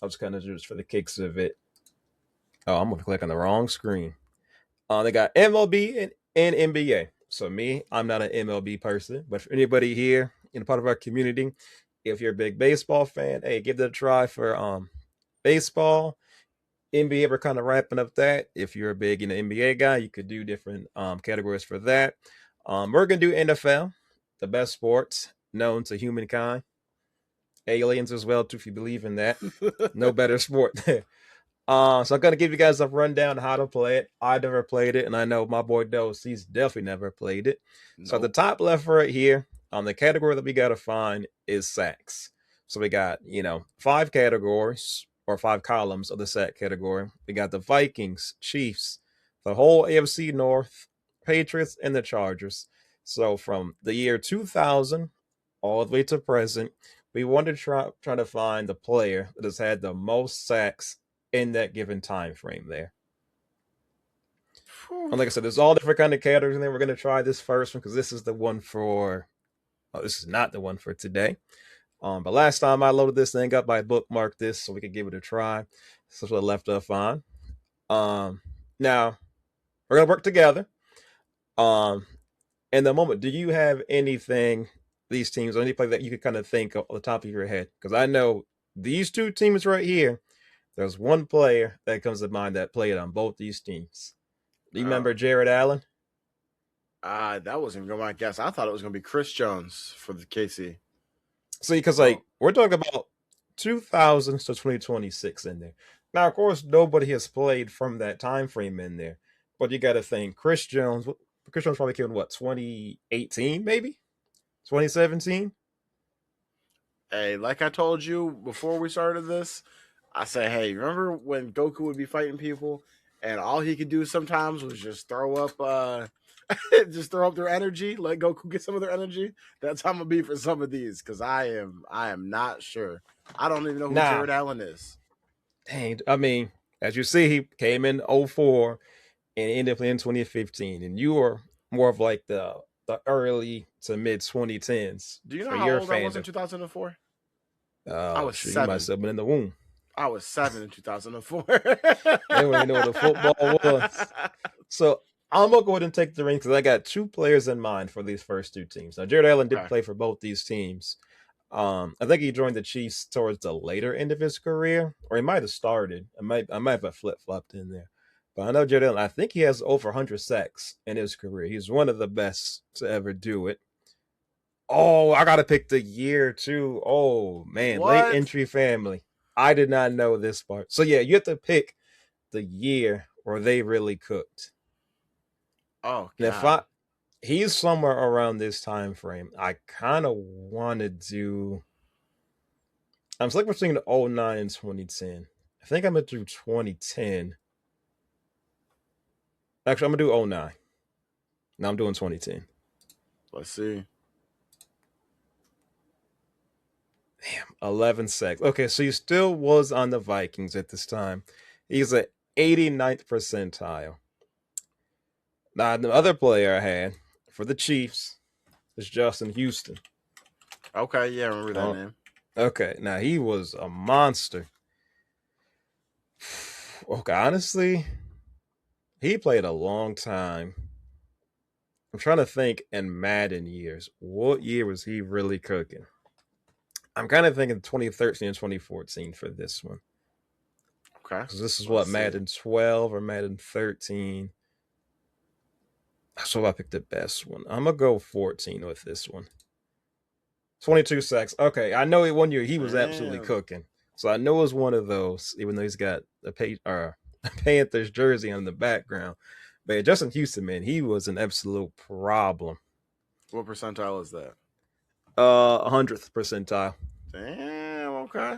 I was kind of just for the kicks of it. Oh, I'm going to click on the wrong screen. They got MLB and NBA. So me, I'm not an MLB person, but for anybody here in part of our community, if you're a big baseball fan, hey, give that a try for baseball, NBA, we're kind of wrapping up that. If you're a big NBA guy, you could do different categories for that. We're gonna do NFL, the best sports known to humankind, aliens as well too, if you believe in that. No better sport. So I'm gonna give you guys a rundown of how to play it. I never played it, and I know my boy Dose, he's definitely never played it. Nope. So at the top left right here, the category that we gotta find is sacks. So we got 5 categories or 5 columns of the sack category. We got the Vikings, Chiefs, the whole AFC North, Patriots, and the Chargers. So from the year 2000 all the way to present, we want to try to find the player that has had the most sacks in that given time frame there. And like I said, there's all different kind of categories in there. We're going to try this first one because this is the one for... this is not the one for today. But last time I loaded this thing up, I bookmarked this so we could give it a try. This is what I left off on. Now, we're going to work together. In the moment, do you have anything, these teams, or any play that you could kind of think of on the top of your head? Because I know these 2 teams right here, there's one player that comes to mind that played on both these teams. Do you remember Jared Allen? That wasn't going to be my guess. I thought it was going to be Chris Jones for the KC. See, because we're talking about 2000 to 2026 in there. Now, of course, nobody has played from that time frame in there, but you got to think Chris Jones probably killed 2018, maybe 2017. Hey, like I told you before we started this, I said, hey, remember when Goku would be fighting people and all he could do sometimes was just throw up their energy, let Goku get some of their energy? That's how I'm going to be for some of these, because I am not sure. I don't even know who Jared Allen is. Dang, I mean, as you see, he came in 2004 and ended up in 2015, and you were more of like the early to mid 2010s. Do you know how old I was in 2004? I was 7. You must have been in the womb. I was 7 in 2004. They didn't even know what the football was. So I'm going to go ahead and take the ring because I got 2 players in mind for these first 2 teams. Now, Jared Allen did play for both these teams. I think he joined the Chiefs towards the later end of his career, or he might have started. I might have flip-flopped in there. But I know Jared Allen, I think he has over 100 sacks in his career. He's one of the best to ever do it. Oh, I got to pick the year, too. Oh, man. What? Late entry family. I did not know this part. So, yeah, you have to pick the year where they really cooked. Oh, God. If he's somewhere around this time frame, I kind of want to do... I'm like between 09 and 2010. I think I'm going to do 2010. Actually, I'm going to do 09. Now I'm doing 2010. Let's see. Damn, 11 sacks. Okay, so he still was on the Vikings at this time. He's at 89th percentile. Now, the other player I had for the Chiefs is Justin Houston. Okay, yeah, I remember that name. Okay, now he was a monster. Okay, honestly, he played a long time. I'm trying to think in Madden years. What year was he really cooking? I'm kind of thinking 2013 and 2014 for this one. Okay. Because this is what, Madden 12 or Madden 13? So I picked the best one. I'm going to go 14 with this one. 22 sacks. Okay, I know 1 year he was absolutely cooking. So I know it was one of those, even though he's got a Panthers jersey on the background. But Justin Houston, man, he was an absolute problem. What percentile is that? 100th percentile. Damn, okay.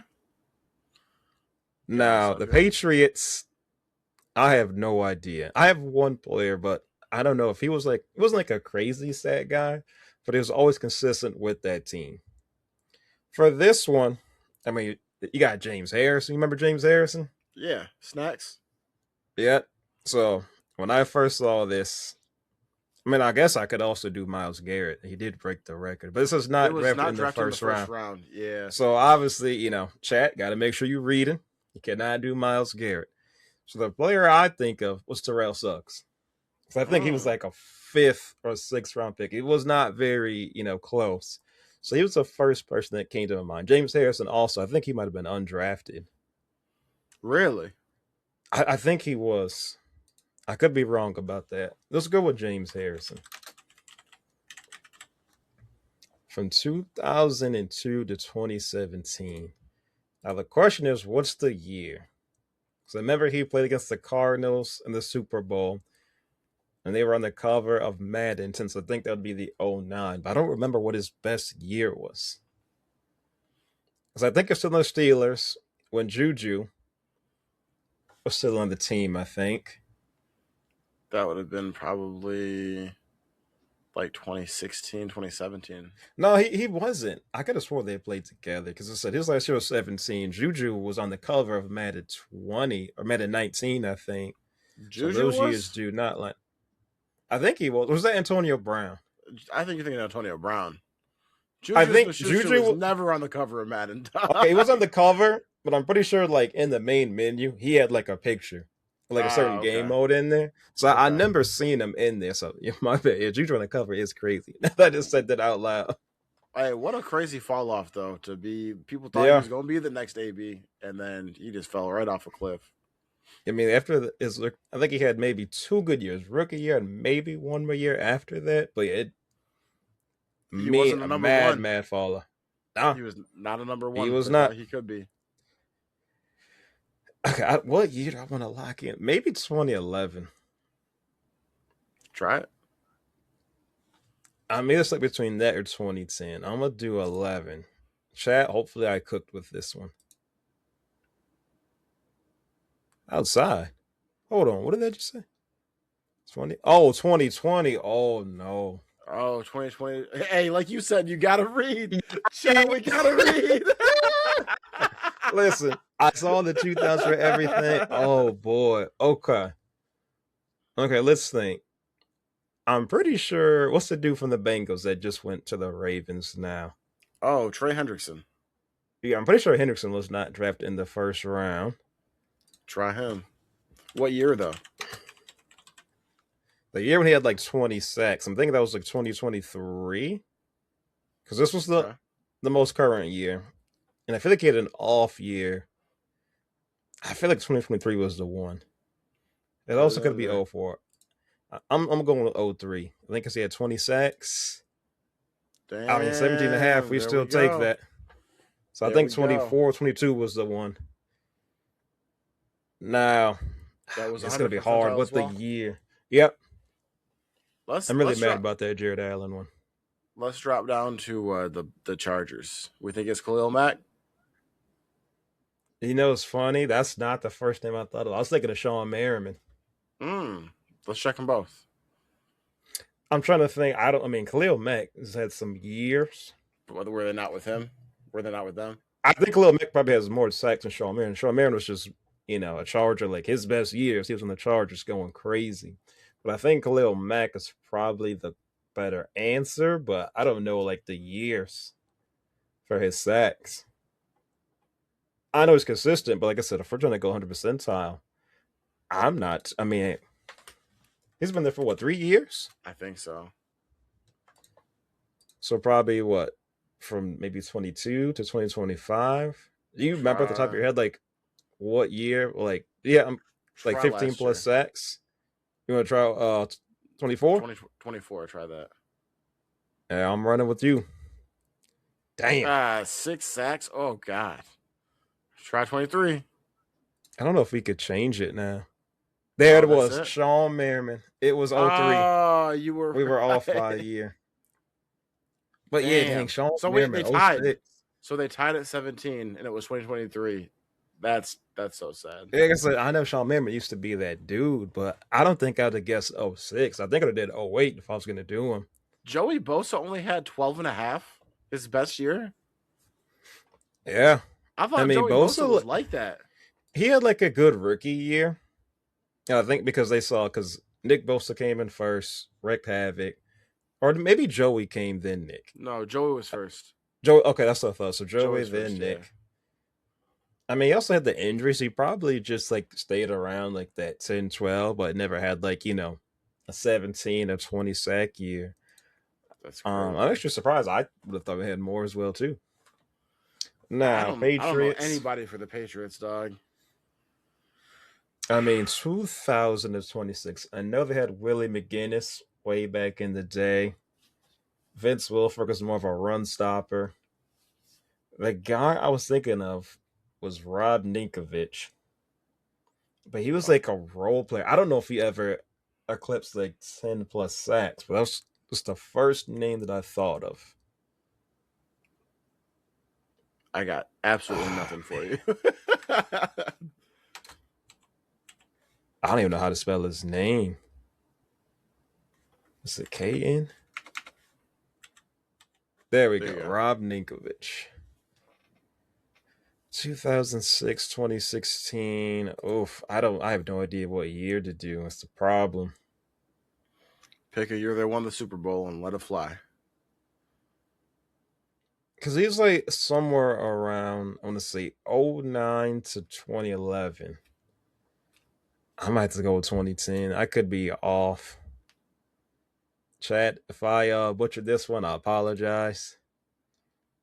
Now, the Patriots, I have no idea. I have one player, but I don't know if he was like, it wasn't like a crazy sack guy, but he was always consistent with that team. For this one, I mean, you got James Harrison. You remember James Harrison? Yeah, Snacks. Yeah. So when I first saw this, I mean, I guess I could also do Myles Garrett. He did break the record, but this is not drafted in the first round. Yeah. So obviously, chat, got to make sure you're reading. You cannot do Myles Garrett. So the player I think of was Terrell Suggs. So I think he was like a 5th or 6th round pick. It was not very, close. So he was the first person that came to my mind. James Harrison also, I think he might have been undrafted. Really? I think he was. I could be wrong about that. Let's go with James Harrison. From 2002 to 2017. Now, the question is, what's the year? Because I remember he played against the Cardinals in the Super Bowl, and they were on the cover of Madden, since I think that would be the 09. But I don't remember what his best year was. Because I think it's still the Steelers when Juju was still on the team, I think. That would have been probably like 2016, 2017. No, he wasn't. I could have swore they played together because I said his last year was 17. Juju was on the cover of Madden 20 or Madden 19, I think. Juju so those was? years do not like. I think he was. Was that Antonio Brown? I think you're thinking of Antonio Brown. I think Juju was never on the cover of Madden. Okay, he was on the cover, but I'm pretty sure, like in the main menu, he had like a picture, like a certain game mode in there. So I never seen him in there. So my bad. Yeah, Juju on the cover is crazy. I just said that out loud. Hey, what a crazy fall off though! To be people thought he was going to be the next AB, and then he just fell right off a cliff. I mean, after his, I think he had maybe 2 good years, rookie year, and maybe 1 more year after that. But he wasn't a number one. Mad faller. No, he was not a number one. He was not. He could be. Okay, what year do I want to lock in? Maybe 2011. Try it. I mean, it's like between that or 2010. I'm gonna do 11. Chat. Hopefully, I cooked with this one. Outside. Hold on. What did that just say? 20. Oh, 2020. Oh no. Oh, 2020. Hey, like you said, you gotta read. Chat, we gotta read. Listen, I saw the 2000s for everything. Oh boy. Okay, let's think. I'm pretty sure. What's the dude from the Bengals that just went to the Ravens now? Oh, Trey Hendrickson. Yeah, I'm pretty sure Hendrickson was not drafted in the first round. Try him. What year though? The year when he had like 20 sacks. I'm thinking that was like 2023. Because this was the most current year. And I feel like he had an off year. I feel like 2023 was the one. It also could be 04. I'm going with 03. I think because he had 20 sacks. Damn, I mean, 17 and a half. We still take that. So I think 24, 22 was the one. Now, it's going to be hard. What's the year? Yep. I'm really mad about that Jared Allen one. Let's drop down to the Chargers. We think it's Khalil Mack. You know, it's funny. That's not the first name I thought of. I was thinking of Sean Merriman. Let's check them both. I'm trying to think. I mean, Khalil Mack has had some years. But were they not with him? Were they not with them? I think Khalil Mack probably has more sacks than Sean Merriman. Sean Merriman was just, a Charger. Like his best years, he was on the Chargers going crazy. But I think Khalil Mack is probably the better answer. But I don't know, like, the years for his sacks. I know he's consistent, but like I said, if we're trying to go 100 percentile, I'm not. I mean, he's been there for what, 3 years? I think so. So probably what, from maybe 22 to 2025? Do you remember at the top of your head, like, what year? Like, I'm like 15 plus sacks. You want to try 24? 24, try that. Yeah, I'm running with you. Damn. 6 sacks? Oh, God. Try 23. I don't know if we could change it now. There it was. Sean Merriman. It was 03. Oh, we were off by a year. But dang, Sean Merriman. They tied. So they tied at 17, and it was 2023. That's so sad. Like I said, I know Sean Merriman used to be that dude, but I don't think I'd have guessed 06. I think I'd have did 08 if I was going to do him. Joey Bosa only had 12 and a half his best year. Yeah. I thought Joey Bosa was like that. He had like a good rookie year. And I think because Nick Bosa came in first, wrecked havoc. Or maybe Joey came, then Nick. No, Joey was first. Okay, that's what I thought. So Joey, then first, Nick. Yeah. I mean, he also had the injuries. He probably just like stayed around like that 10, 12, but never had like, a 17 or 20 sack year. That's crazy. I'm actually surprised. I would have thought we had more as well too. Now, Patriots. I don't know anybody for the Patriots, dog. I mean, 2026. I know they had Willie McGinnis way back in the day. Vince Wilfork was more of a run stopper. The guy I was thinking of was Rob Ninkovich, but he was like a role player. I don't know if he ever eclipsed like 10 plus sacks, but that was just the first name that I thought of. I got absolutely nothing for you. I don't even know how to spell his name. Is it K-N? There we go. Rob Ninkovich. 2006, 2016. Oof. I have no idea what year to do. That's the problem. Pick a year they won the Super Bowl and let it fly. Because he's like somewhere around, I want to say 09 to 2011. I might have to go with 2010. I could be off. Chat, if I butchered this one, I apologize.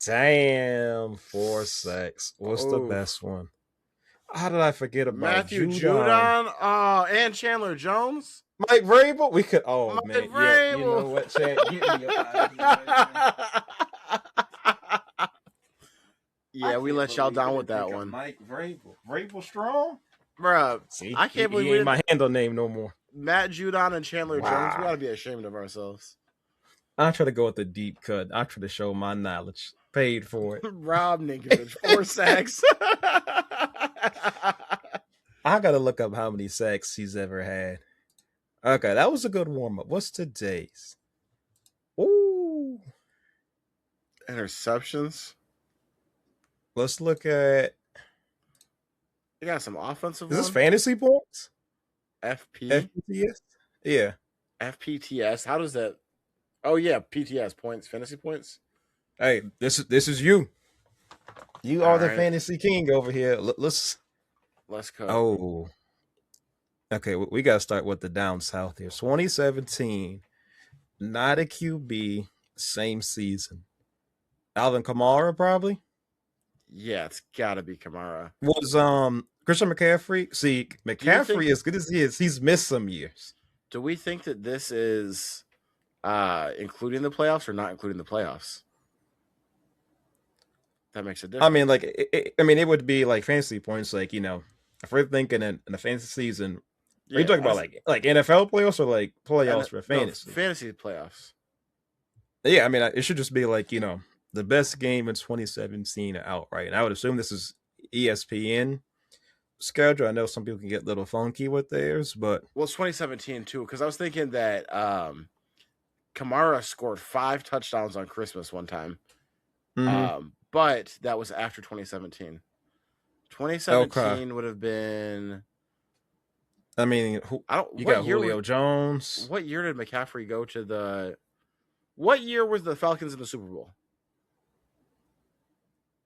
Damn, 4 sacks. What's the best one? How did I forget about Matthew Judon? And Chandler Jones? Mike Vrabel? We could. Oh, Mike man. Vrabel. Yeah, you know what, Chat? Get me up out of here. Yeah, we let y'all down with that one. Mike Vrabel. Vrabel Strong? Bruh, see, I can't believe he ain't my handle name no more. Matt Judon and Chandler Jones. We gotta be ashamed of ourselves. I try to go with the deep cut. I try to show my knowledge. Paid for it. Rob Ninkovich, 4 sacks. I gotta look up how many sacks he's ever had. Okay, that was a good warm-up. What's today's? Ooh. Interceptions. Let's look at... You got some offensive Is this fantasy points? FPTS? Yeah. FPTS. How does that... Oh, yeah, PTS. Points. Fantasy points? Hey, this is you. You are the fantasy king over here. Let's go. Oh. Okay, we got to start with the down south here. 2017, not a QB, same season. Alvin Kamara, probably? Yeah, it's got to be Kamara. Was Christian McCaffrey? See, McCaffrey, as good as he is, he's missed some years. Do we think that this is including the playoffs or not including the playoffs? That makes a difference. I mean, like, it would be like fantasy points, like, you know, if we're thinking in a fantasy season, are you talking about like NFL playoffs or like playoffs for fantasy? No, fantasy playoffs. Yeah, I mean, it should just be like, you know, the best game in 2017 outright. And I would assume this is ESPN schedule. I know some people can get a little funky with theirs, but... Well, it's 2017 too, because I was thinking that Kamara scored 5 touchdowns on Christmas one time. Mm-hmm. But that was after 2017. 2017 would have been... I mean, you got Julio Jones. What year did McCaffrey go to the... What year was the Falcons in the Super Bowl?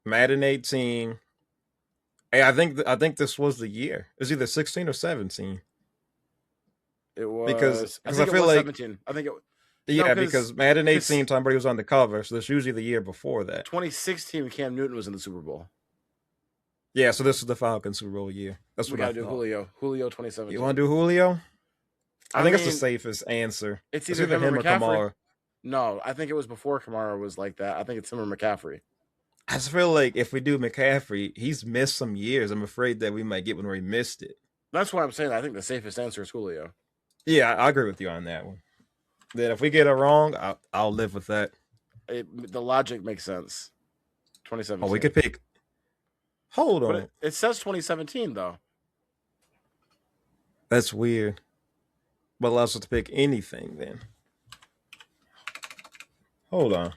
Madden 18. Hey, I think this was the year. It was either 16 or 17. It was... Because I feel like... 17. I think it was... Yeah, because Madden 18, Tom Brady was on the cover, so that's usually the year before that. 2016, Cam Newton was in the Super Bowl. Yeah, so this is the Falcons Super Bowl year. That's what we gotta do. Julio 2017. You want to do Julio? I think it's the safest answer. It's either him or Kamara. No, I think it was before Kamara was like that. I think it's him or McCaffrey. I just feel like if we do McCaffrey, he's missed some years. I'm afraid that we might get one where he missed it. That's why I'm saying I think the safest answer is Julio. Yeah, I agree with you on that one. Then if we get it wrong, I'll live with that. The logic makes sense. 2017. Oh, we could pick. Hold on. But it says 2017 though. That's weird. But allows us to pick anything then. Hold on.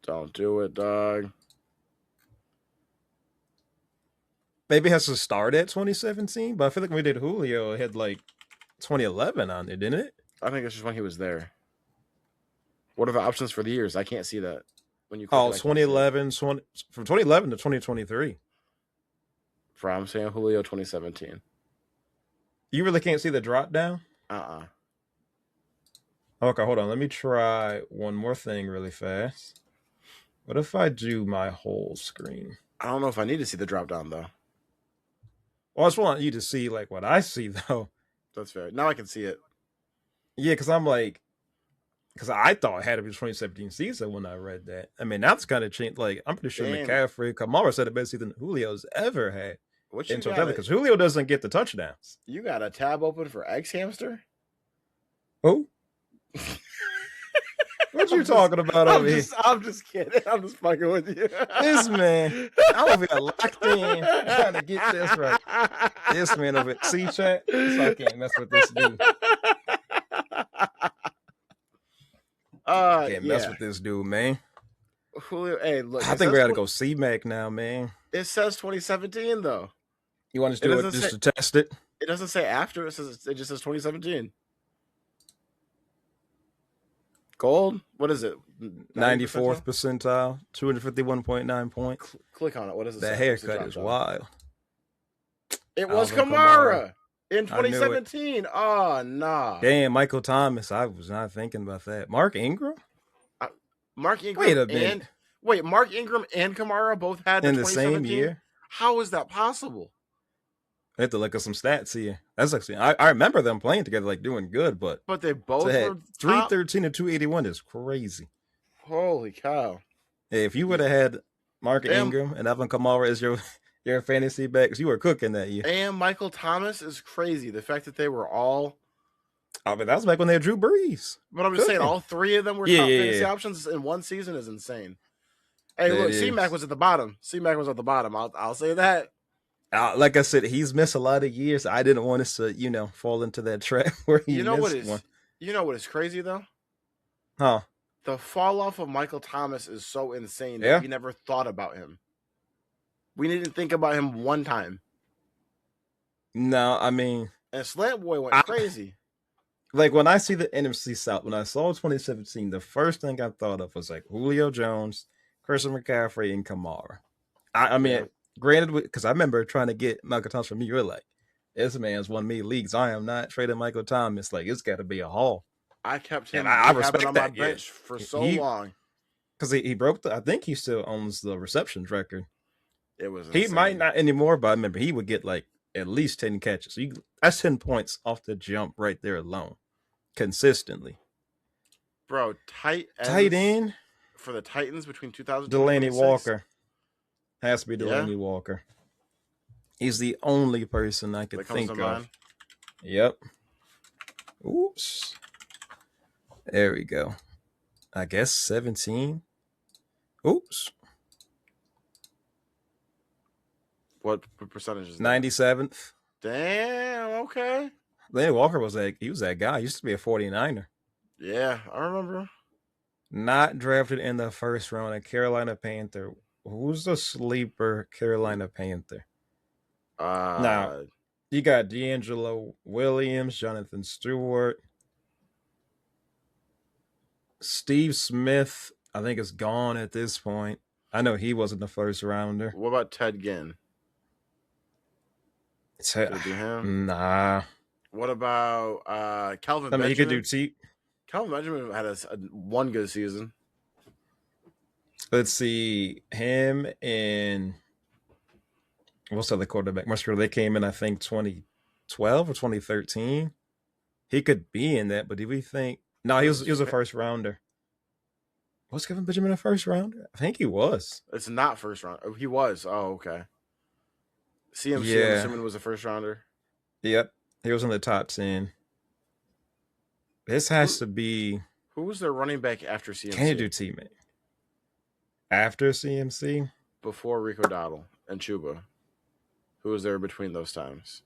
Don't do it, dog. Maybe it has to start at 2017, but I feel like when we did Julio, it had like 2011 on there, didn't it? I think it's just when he was there. What are the options for the years? I can't see that. When you 2011, from 2011 to 2023. From saying Julio 2017. You really can't see the drop down? Okay, hold on. Let me try one more thing really fast. What if I do my whole screen? I don't know if I need to see the drop down though. Well, I just want you to see like what I see though. That's fair. Now I can see it. Yeah, because I'm like, because I thought it had to be the 2017 season when I read that. I mean, that's kind of changed. Like, I'm pretty sure Damn. McCaffrey, Kamara said the best season Julio's ever had What in you totality got? because Julio doesn't get the touchdowns. You got a tab open for X Hamster? Who? What you talking about over here? I'm just kidding. I'm just fucking with you. This man, I'm over here locked in trying to get this right. This man over at C-Chat, so I can't mess with this dude. Can't mess with this dude, man. Julio, hey, look. I think we got to go C-Mac now, man. It says 2017 though. You want to do it just to test it? It doesn't say after. It just says 2017. Gold? What is it? 94th percentile, 251.9 points. Click on it. What is it? That haircut is wild. It was Kamara in 2017. Oh, nah. Damn, Michael Thomas. I was not thinking about that. Mark Ingram? Mark Ingram. Wait a minute. Mark Ingram and Kamara both had in the same year? How is that possible? I have to look at some stats here. That's actually I remember them playing together, like doing good, but they both were 313 and 281 is crazy. Holy cow! Hey, if you would have had Mark Ingram and Evan Kamara as your fantasy backs, you were cooking that year. And Michael Thomas is crazy. The fact that they were all. I mean, that was back when they had Drew Brees. But I'm just saying, all three of them were top fantasy options in one season is insane. Hey, look, C-Mac was at the bottom. C-Mac was at the bottom. I'll say that. Like I said, he's missed a lot of years. I didn't want us to, fall into that trap where he missed one. You know what is crazy though? Huh? The fall off of Michael Thomas is so insane that we never thought about him. We didn't think about him one time. No, I mean, and Slant Boy went crazy. Like when I see the NFC South, when I saw 2017, the first thing I thought of was like Julio Jones, Christian McCaffrey, and Kamara. I mean. Granted, because I remember trying to get Michael Thomas from you, you're like, this man's won me leagues. I am not trading Michael Thomas. Like, it's got to be a haul. I kept him I respect on that, my bench for so long. Because he broke I think he still owns the receptions record. It was insane. He might not anymore, but I remember he would get like at least 10 catches. So that's 10 points off the jump right there alone. Consistently. Bro, tight end for the Titans between 2000 Delaney Walker. Has to be Delaney Walker. He's the only person I could think of. Mind. Yep. Oops. There we go. I guess 17. Oops. What percentage is that? 97th. Damn, okay. Delaney Walker was that guy. He used to be a 49er. Yeah, I remember. Not drafted in the first round, a Carolina Panther. Who's the sleeper Carolina Panther? Now, you got D'Angelo Williams, Jonathan Stewart, Steve Smith. I think is gone at this point. I know he wasn't the first rounder. What about Ted Ginn? Could it be him? Nah. What about Calvin Benjamin? He could do T. Calvin Benjamin had a one good season. Let's see him and what's the other quarterback? Muscular. They came in, I think, 2012 or 2013. He could be in that, but do we think? No, he was a first rounder. Was Kevin Benjamin a first rounder? I think he was. It's not first round. He was. Oh, okay. CMC, I'm assuming, was a first rounder. Yep, he was in the top 10. This has to be. Who was their running back after CMC? Can you do teammate? After CMC? Before Rico Dowdle and Chuba. Who was there between those times?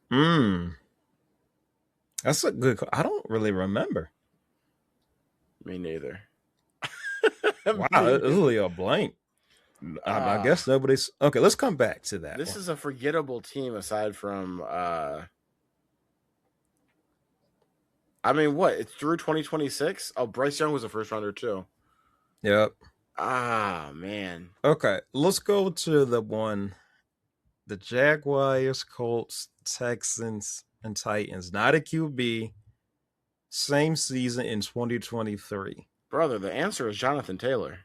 That's a good I don't really remember. Me neither. Wow, it's really a blank. I guess nobody's... Okay, let's come back to that. This is a forgettable team aside from... I mean, what? It's through 2026? Oh, Bryce Young was a first rounder too. Yep. Man. Okay, let's go to the Jaguars, Colts, Texans, and Titans. Not a QB. Same season in 2023. Brother, the answer is Jonathan Taylor.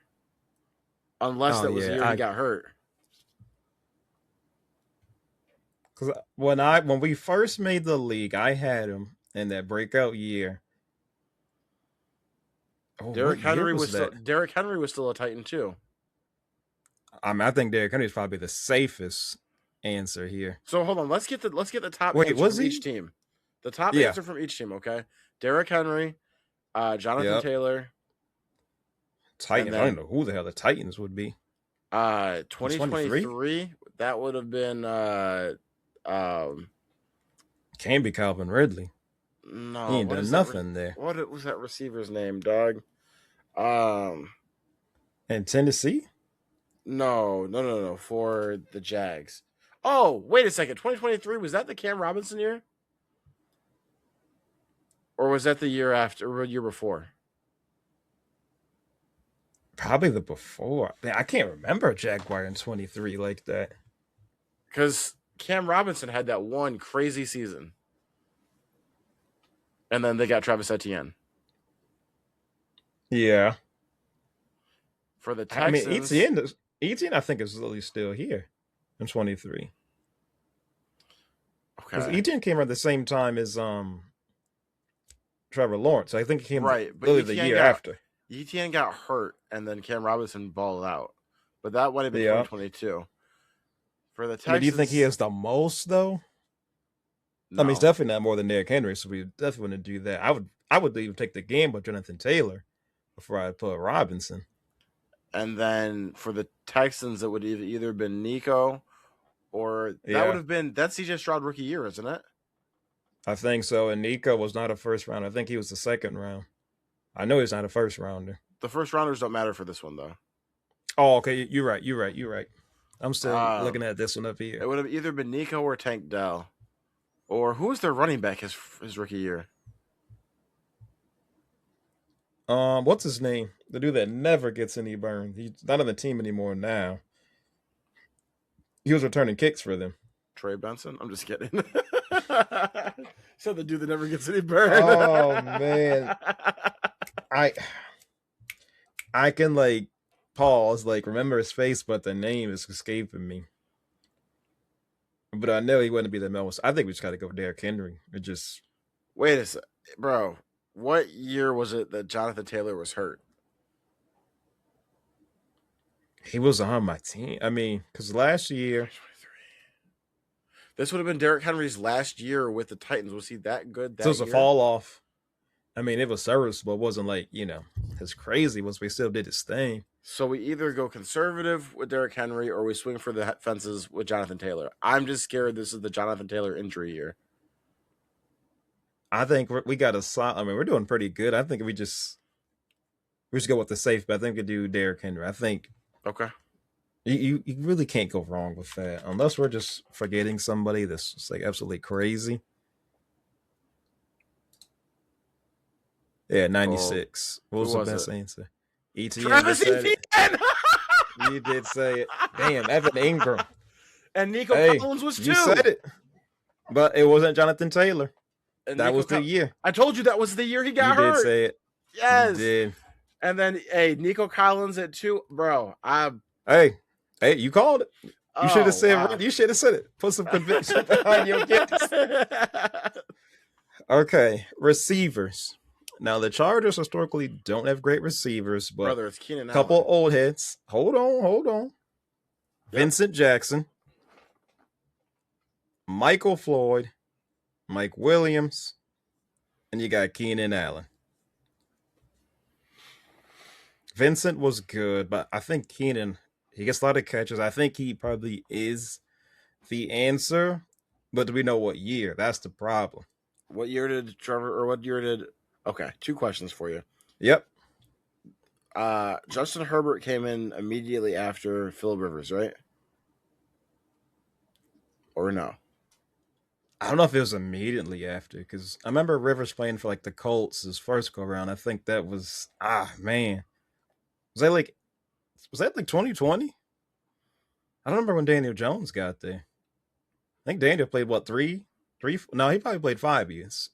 Unless that was the year he got hurt. Because when we first made the league, I had him in that breakout year. Oh, Derrick what year Henry was that? Derrick Henry was still a Titan too. I mean, I think Derrick Henry is probably the safest answer here. So hold on, let's get the top Wait, answer was from he? each team. The top Yeah. answer from each team, okay? Derrick Henry, Jonathan Yep. Taylor. Titans. then- I don't know who the hell the Titans would be. 2023, that would have been Can't be Calvin Ridley. no, He ain't what done is nothing there. What was that receiver's name, dog? And Tennessee? No, for the Jags. Oh, wait a second. 2023, was that the Cam Robinson year? Or was that the year after or year before? Probably the before. Man, I can't remember a Jaguar in 23 like that. Because Cam Robinson had that one crazy season. And then they got Travis Etienne. Yeah. For the Texans. I mean, Etienne I think is really still here in 23. Because Okay. Etienne came around the same time as Trevor Lawrence. I think he came Right, but really the year after. Etienne got hurt, and then Cam Robinson balled out. But that would have been Yeah. 2022. For the Texans. I mean, do you think he has the most, though? No. I mean, he's definitely not more than Derrick Henry, so we definitely wouldn't do that. I would even take the game with Jonathan Taylor before I put Robinson. And then for the Texans, it would have either been Nico or that Yeah. would have been that's CJ Stroud rookie year, isn't it? I think so. And Nico was not a first round. I think he was the second round. I know he's not a first rounder. The first rounders don't matter for this one though. Oh, okay. You're right. I'm still looking at this one up here. It would have either been Nico or Tank Dell. Or who was their running back his rookie year? What's his name? The dude that never gets any burn. He's not on the team anymore now. He was returning kicks for them. Trey Benson? I'm just kidding. So the dude that never gets any burn. Oh man. I can like pause, like remember his face, but the name is escaping me. But I know he wouldn't be the most. I think we just got to go with Derrick Henry. It just Wait a sec, bro. What year was it that Jonathan Taylor was hurt? he was on my team. I mean, because last year, 2023. This would have been Derrick Henry's last year with the Titans. Was he that good that it was a year? fall off. I mean, it was serviceable. It wasn't like, as crazy was, we still did his thing. So we either go conservative with Derrick Henry or we swing for the fences with Jonathan Taylor. I'm just scared this is the Jonathan Taylor injury year. I think we got we're doing pretty good. I think we just go with the safe, but I think we do Derrick Henry. I think Okay. you really can't go wrong with that unless we're just forgetting somebody that's just like absolutely crazy. Yeah, 96. What was who the was best answer? Etienne. Travis said it. Etienne! You did say it. Damn, Evan Ingram. And Nico Hey, Collins was too. you said it. But it wasn't Jonathan Taylor. And That Nico was the year. I told you that was the year he You got hurt. did say it. Yes. You did. And then, hey, Nico Collins at 2. Bro, Hey, you called it. You should have said wow. it. You should have said it. Put some conviction behind your guess. Okay, receivers. Now, the Chargers historically don't have great receivers, but Brother, it's Keenan a couple Allen. old heads. Hold on. Yep. Vincent Jackson, Michael Floyd, Mike Williams, and you got Keenan Allen. Vincent was good, but I think Keenan, he gets a lot of catches. I think he probably is the answer, but do we know what year? That's the problem. What year did Okay, 2 questions for you. Yep. Justin Herbert came in immediately after Phillip Rivers, right? Or no? I don't know if it was immediately after, because I remember Rivers playing for like the Colts his first go around. I think that was man. Was that like 2020? I don't remember when Daniel Jones got there. I think Daniel played what, 3? No, he probably played 5 years.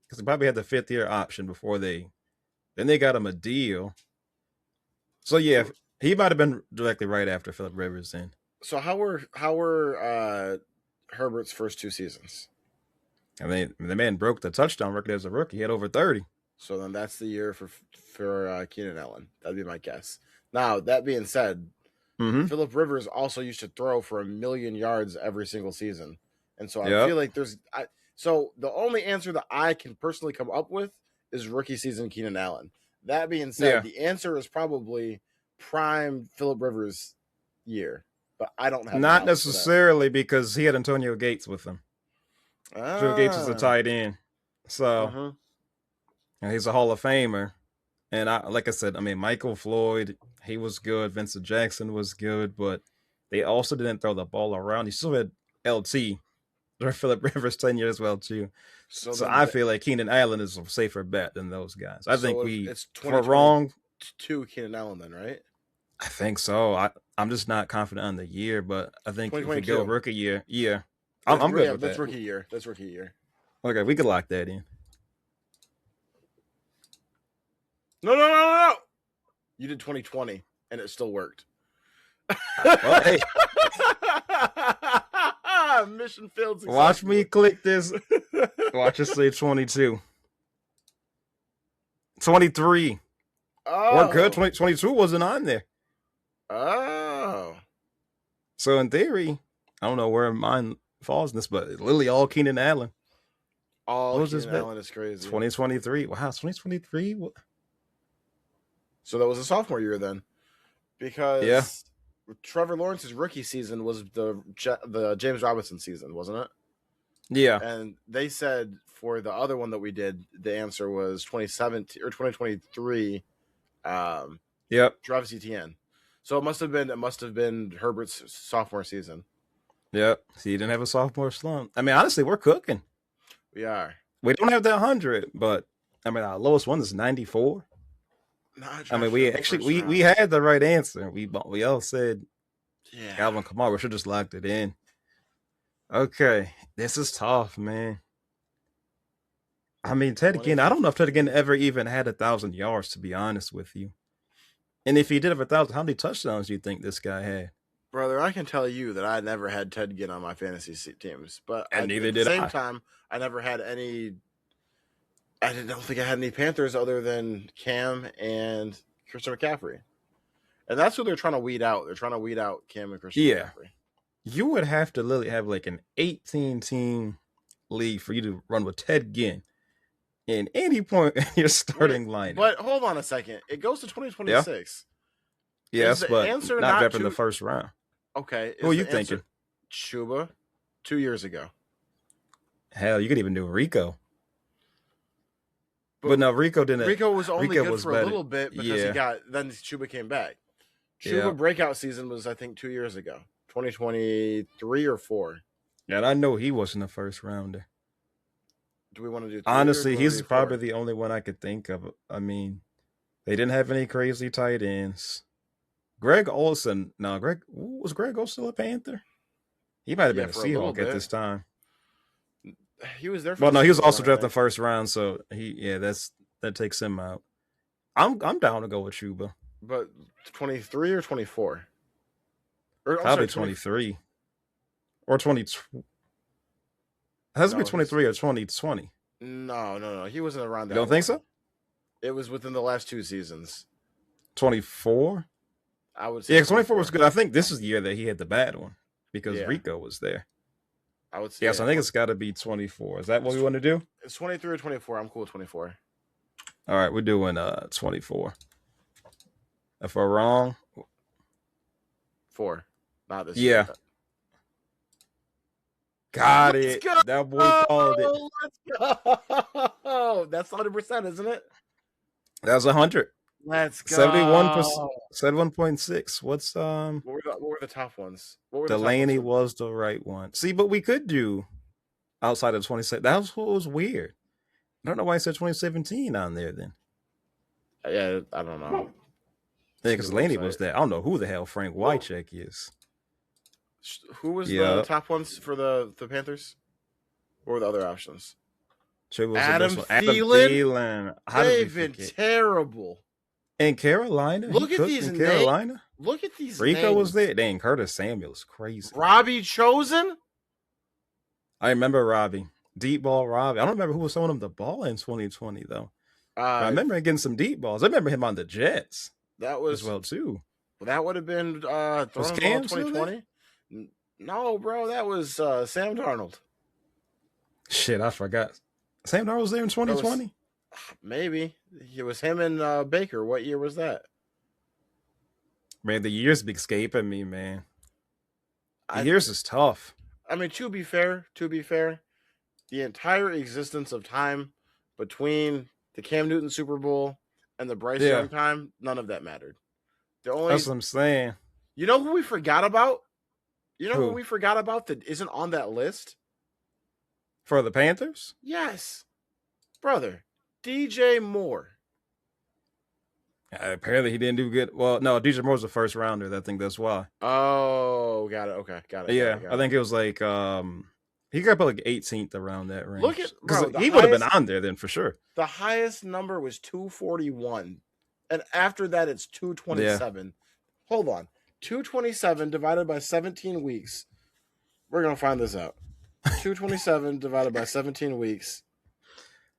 Because he probably had the 5th year option before then they got him a deal. So yeah, he might have been directly right after Phillip Rivers then. So how were Herbert's first 2 seasons. I mean, the man broke the touchdown record as a rookie. He had over 30. So then that's the year for Keenan Allen. That'd be my guess. Now, that being said, Phillip Rivers also used to throw for 1,000,000 yards every single season. And so I feel like so the only answer that I can personally come up with is rookie season Keenan Allen. That being said, the answer is probably prime Phillip Rivers year. But I don't have not necessarily because he had Antonio Gates with him. Antonio Gates is a tight end. So and he's a Hall of Famer. And like I said, I mean, Michael Floyd, he was good. Vincent Jackson was good, but they also didn't throw the ball around. He still had LT, or Phillip Rivers 10 years well too. So I feel like Keenan Allen is a safer bet than those guys. I think we're wrong. To Keenan Allen then, right? I think so. I'm just not confident on the year, but I think if we go rookie year, I'm good with that. That's rookie year. That's rookie year. Okay, we could lock that in. No. You did 2020, and it still worked. Well, hey. Mission failed. Watch me click this. Watch us say 22. 23. Oh. We're good. 22 wasn't on there. Oh. So in theory, I don't know where mine falls in this, but literally all Keenan Allen. All Keenan Allen is crazy. 2023. Wow, 2023? So that was a sophomore year then. Because Trevor Lawrence's rookie season was the James Robinson season, wasn't it? Yeah. And they said for the other one that we did, the answer was 2017 or 2023. Travis Etienne. So it must have been Herbert's sophomore season. Yep. See, he didn't have a sophomore slump. I mean, honestly, we're cooking. We are. We don't have that 100, but I mean, our lowest one is 94. I mean, we had the right answer. We all said, Alvin Kamara. We should just locked it in. Okay, this is tough, man. I mean, Ted Ginn. I don't know if Ted Ginn ever even had 1,000 yards, to be honest with you. And if he did have 1,000, how many touchdowns do you think this guy had? Brother, I can tell you that I never had Ted Ginn on my fantasy teams, but neither did I. At the same time, I never had any. I don't think I had any Panthers other than Cam and Christian McCaffrey, and that's who they're trying to weed out. They're trying to weed out Cam and Christian McCaffrey. You would have to literally have like an 18-team league for you to run with Ted Ginn in any point in your starting lineup. But hold on a second. It goes to 2026. Yes, but not in the first round. Okay. Who are you thinking? Chuba, 2 years ago. Hell, you could even do Rico. But no, Rico didn't. Rico was only good for a little bit because then Chuba came back. Chuba breakout season was, I think, 2 years ago. 2023 or 4. Yeah, and I know he wasn't a first rounder. Do we want to do 3? Honestly, he's probably the only one I could think of. I mean, they didn't have any crazy tight ends. Greg Olsen. No, was Greg Olsen still a Panther? He might have been a Seahawk at this time. He was there. Well, no, he was also drafted first round, so that takes him out. I'm down to go with Chuba. But 23 or 24? Probably 23 or 22. It has to be 23 or 2020. No. He wasn't around that. You don't think so? It was within the last 2 seasons. 24? I would say. Yeah, 24 was good. I think this is the year that he had the bad one because Rico was there. I would say. Yes, I think it's got to be 24. Is that what we want to do? It's 23 or 24. I'm cool with 24. All right, we're doing 24. If we're wrong, 4. Not this. Yeah. Year. Got it. Go. That boy called it. Let's go. That's 100%, isn't it? That's 100. Let's go. 71%. 71.6. What's What were the top ones? Delaney was the right one. See, but we could do outside of 27. That was what was weird. I don't know why I said 2017 on there then. Yeah, I don't know. Yeah, because Delaney was there. I don't know who the hell Frank Wycheck is. Who was the top ones for the Panthers? What were the other options? Adam Thielen. They've been terrible. In Carolina? Look at these names. Carolina? Look at these Rico names. was there. Dang, Curtis Samuel is crazy. Robbie Chosen? I remember Robbie. Deep ball Robbie. I don't remember who was throwing him the ball in 2020 though. I remember him getting some deep balls. I remember him on the Jets. That was as well too. That would have been throwing the ball in 2020. No, bro, that was Sam Darnold. Shit, I forgot. Sam Darnold was there in 2020. Maybe it was him and Baker. What year was that? Man, the years be escaping me, man. The years is tough. I mean, to be fair, the entire existence of time between the Cam Newton Super Bowl and the Bryce Young time, none of that mattered. That's what I'm saying. You know who we forgot about? Who we forgot about that isn't on that list? For the Panthers? Yes. Brother, DJ Moore. Apparently he didn't do good. Well, no, DJ Moore was the first rounder. I think that's why. Oh, got it. Okay, got it. Yeah, I think it was like he got like 18th around that range. Look at bro, he would have been on there then for sure. The highest number was 241, and after that it's 227. Yeah. Hold on, 227 divided by 17 weeks. We're gonna find this out. 227 divided by 17 weeks.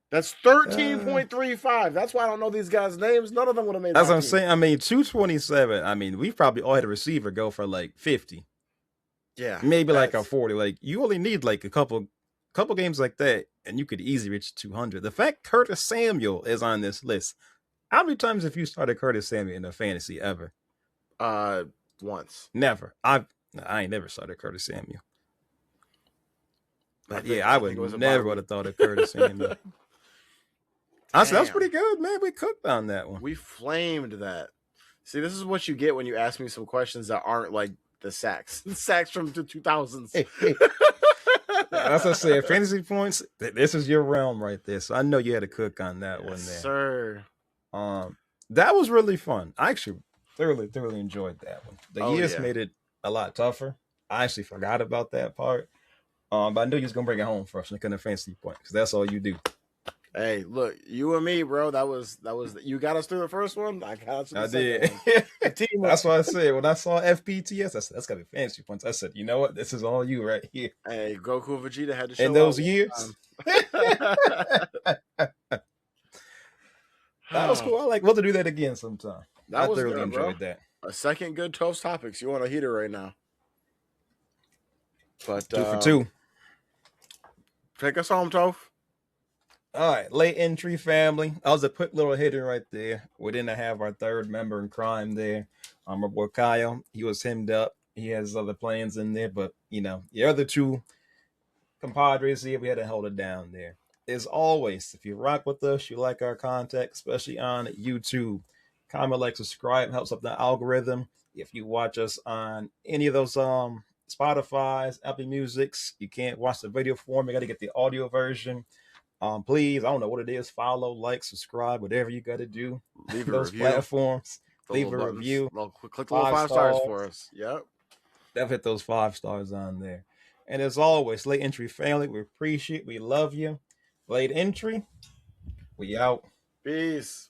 That's 13.35. That's why I don't know these guys' names. None of them would have made. That's what I'm saying. I mean, 227. I mean, we probably all had a receiver go for like 50. Yeah, maybe like a 40. Like you only need like a couple games like that, and you could easily reach 200. The fact Curtis Samuel is on this list. How many times have you started Curtis Samuel in a fantasy ever? Once. Never. I ain't never started Curtis Samuel. But I would never have thought of Curtis Samuel. Honestly, that was pretty good, man. We cooked on that one. We flamed that. See, this is what you get when you ask me some questions that aren't like the sacks. The sacks from the 2000s. That's what I said. Fantasy points, this is your realm right there. So I know you had to cook on that one there. Sir. That was really fun. I actually thoroughly enjoyed that one. The years made it a lot tougher. I actually forgot about that part. But I knew you was gonna bring it home for us and couldn't fantasy point because that's all you do. Hey, look, you and me, bro. That was you got us through the first one. I got us through the second one. That's why I said when I saw FPTS, I said that's gotta be fantasy points. I said, you know what? This is all you right here. Hey, Goku and Vegeta had to show in those years. That was cool. We'll to do that again sometime. I thoroughly enjoyed that. A second good Toast Topics. You want a heater right now? But 2 for 2. Take us home, Toph. All right, late entry family. I was a quick little hitter right there. We didn't have our third member in crime there. My boy Kyle, he was hemmed up. He has other plans in there, but the other two compadres here, we had to hold it down there. As always, if you rock with us, you like our content, especially on YouTube, comment, like, subscribe, helps up the algorithm. If you watch us on any of those Spotify's, Apple Musics, you can't watch the video form. You got to get the audio version. Please, I don't know what it is. Follow, like, subscribe, whatever you got to do. Leave those platforms. Leave a review. Click the little 5 stars for us. Yep. Definitely hit those 5 stars on there. And as always, late entry family, we appreciate, we love you. Late entry, we out. Peace.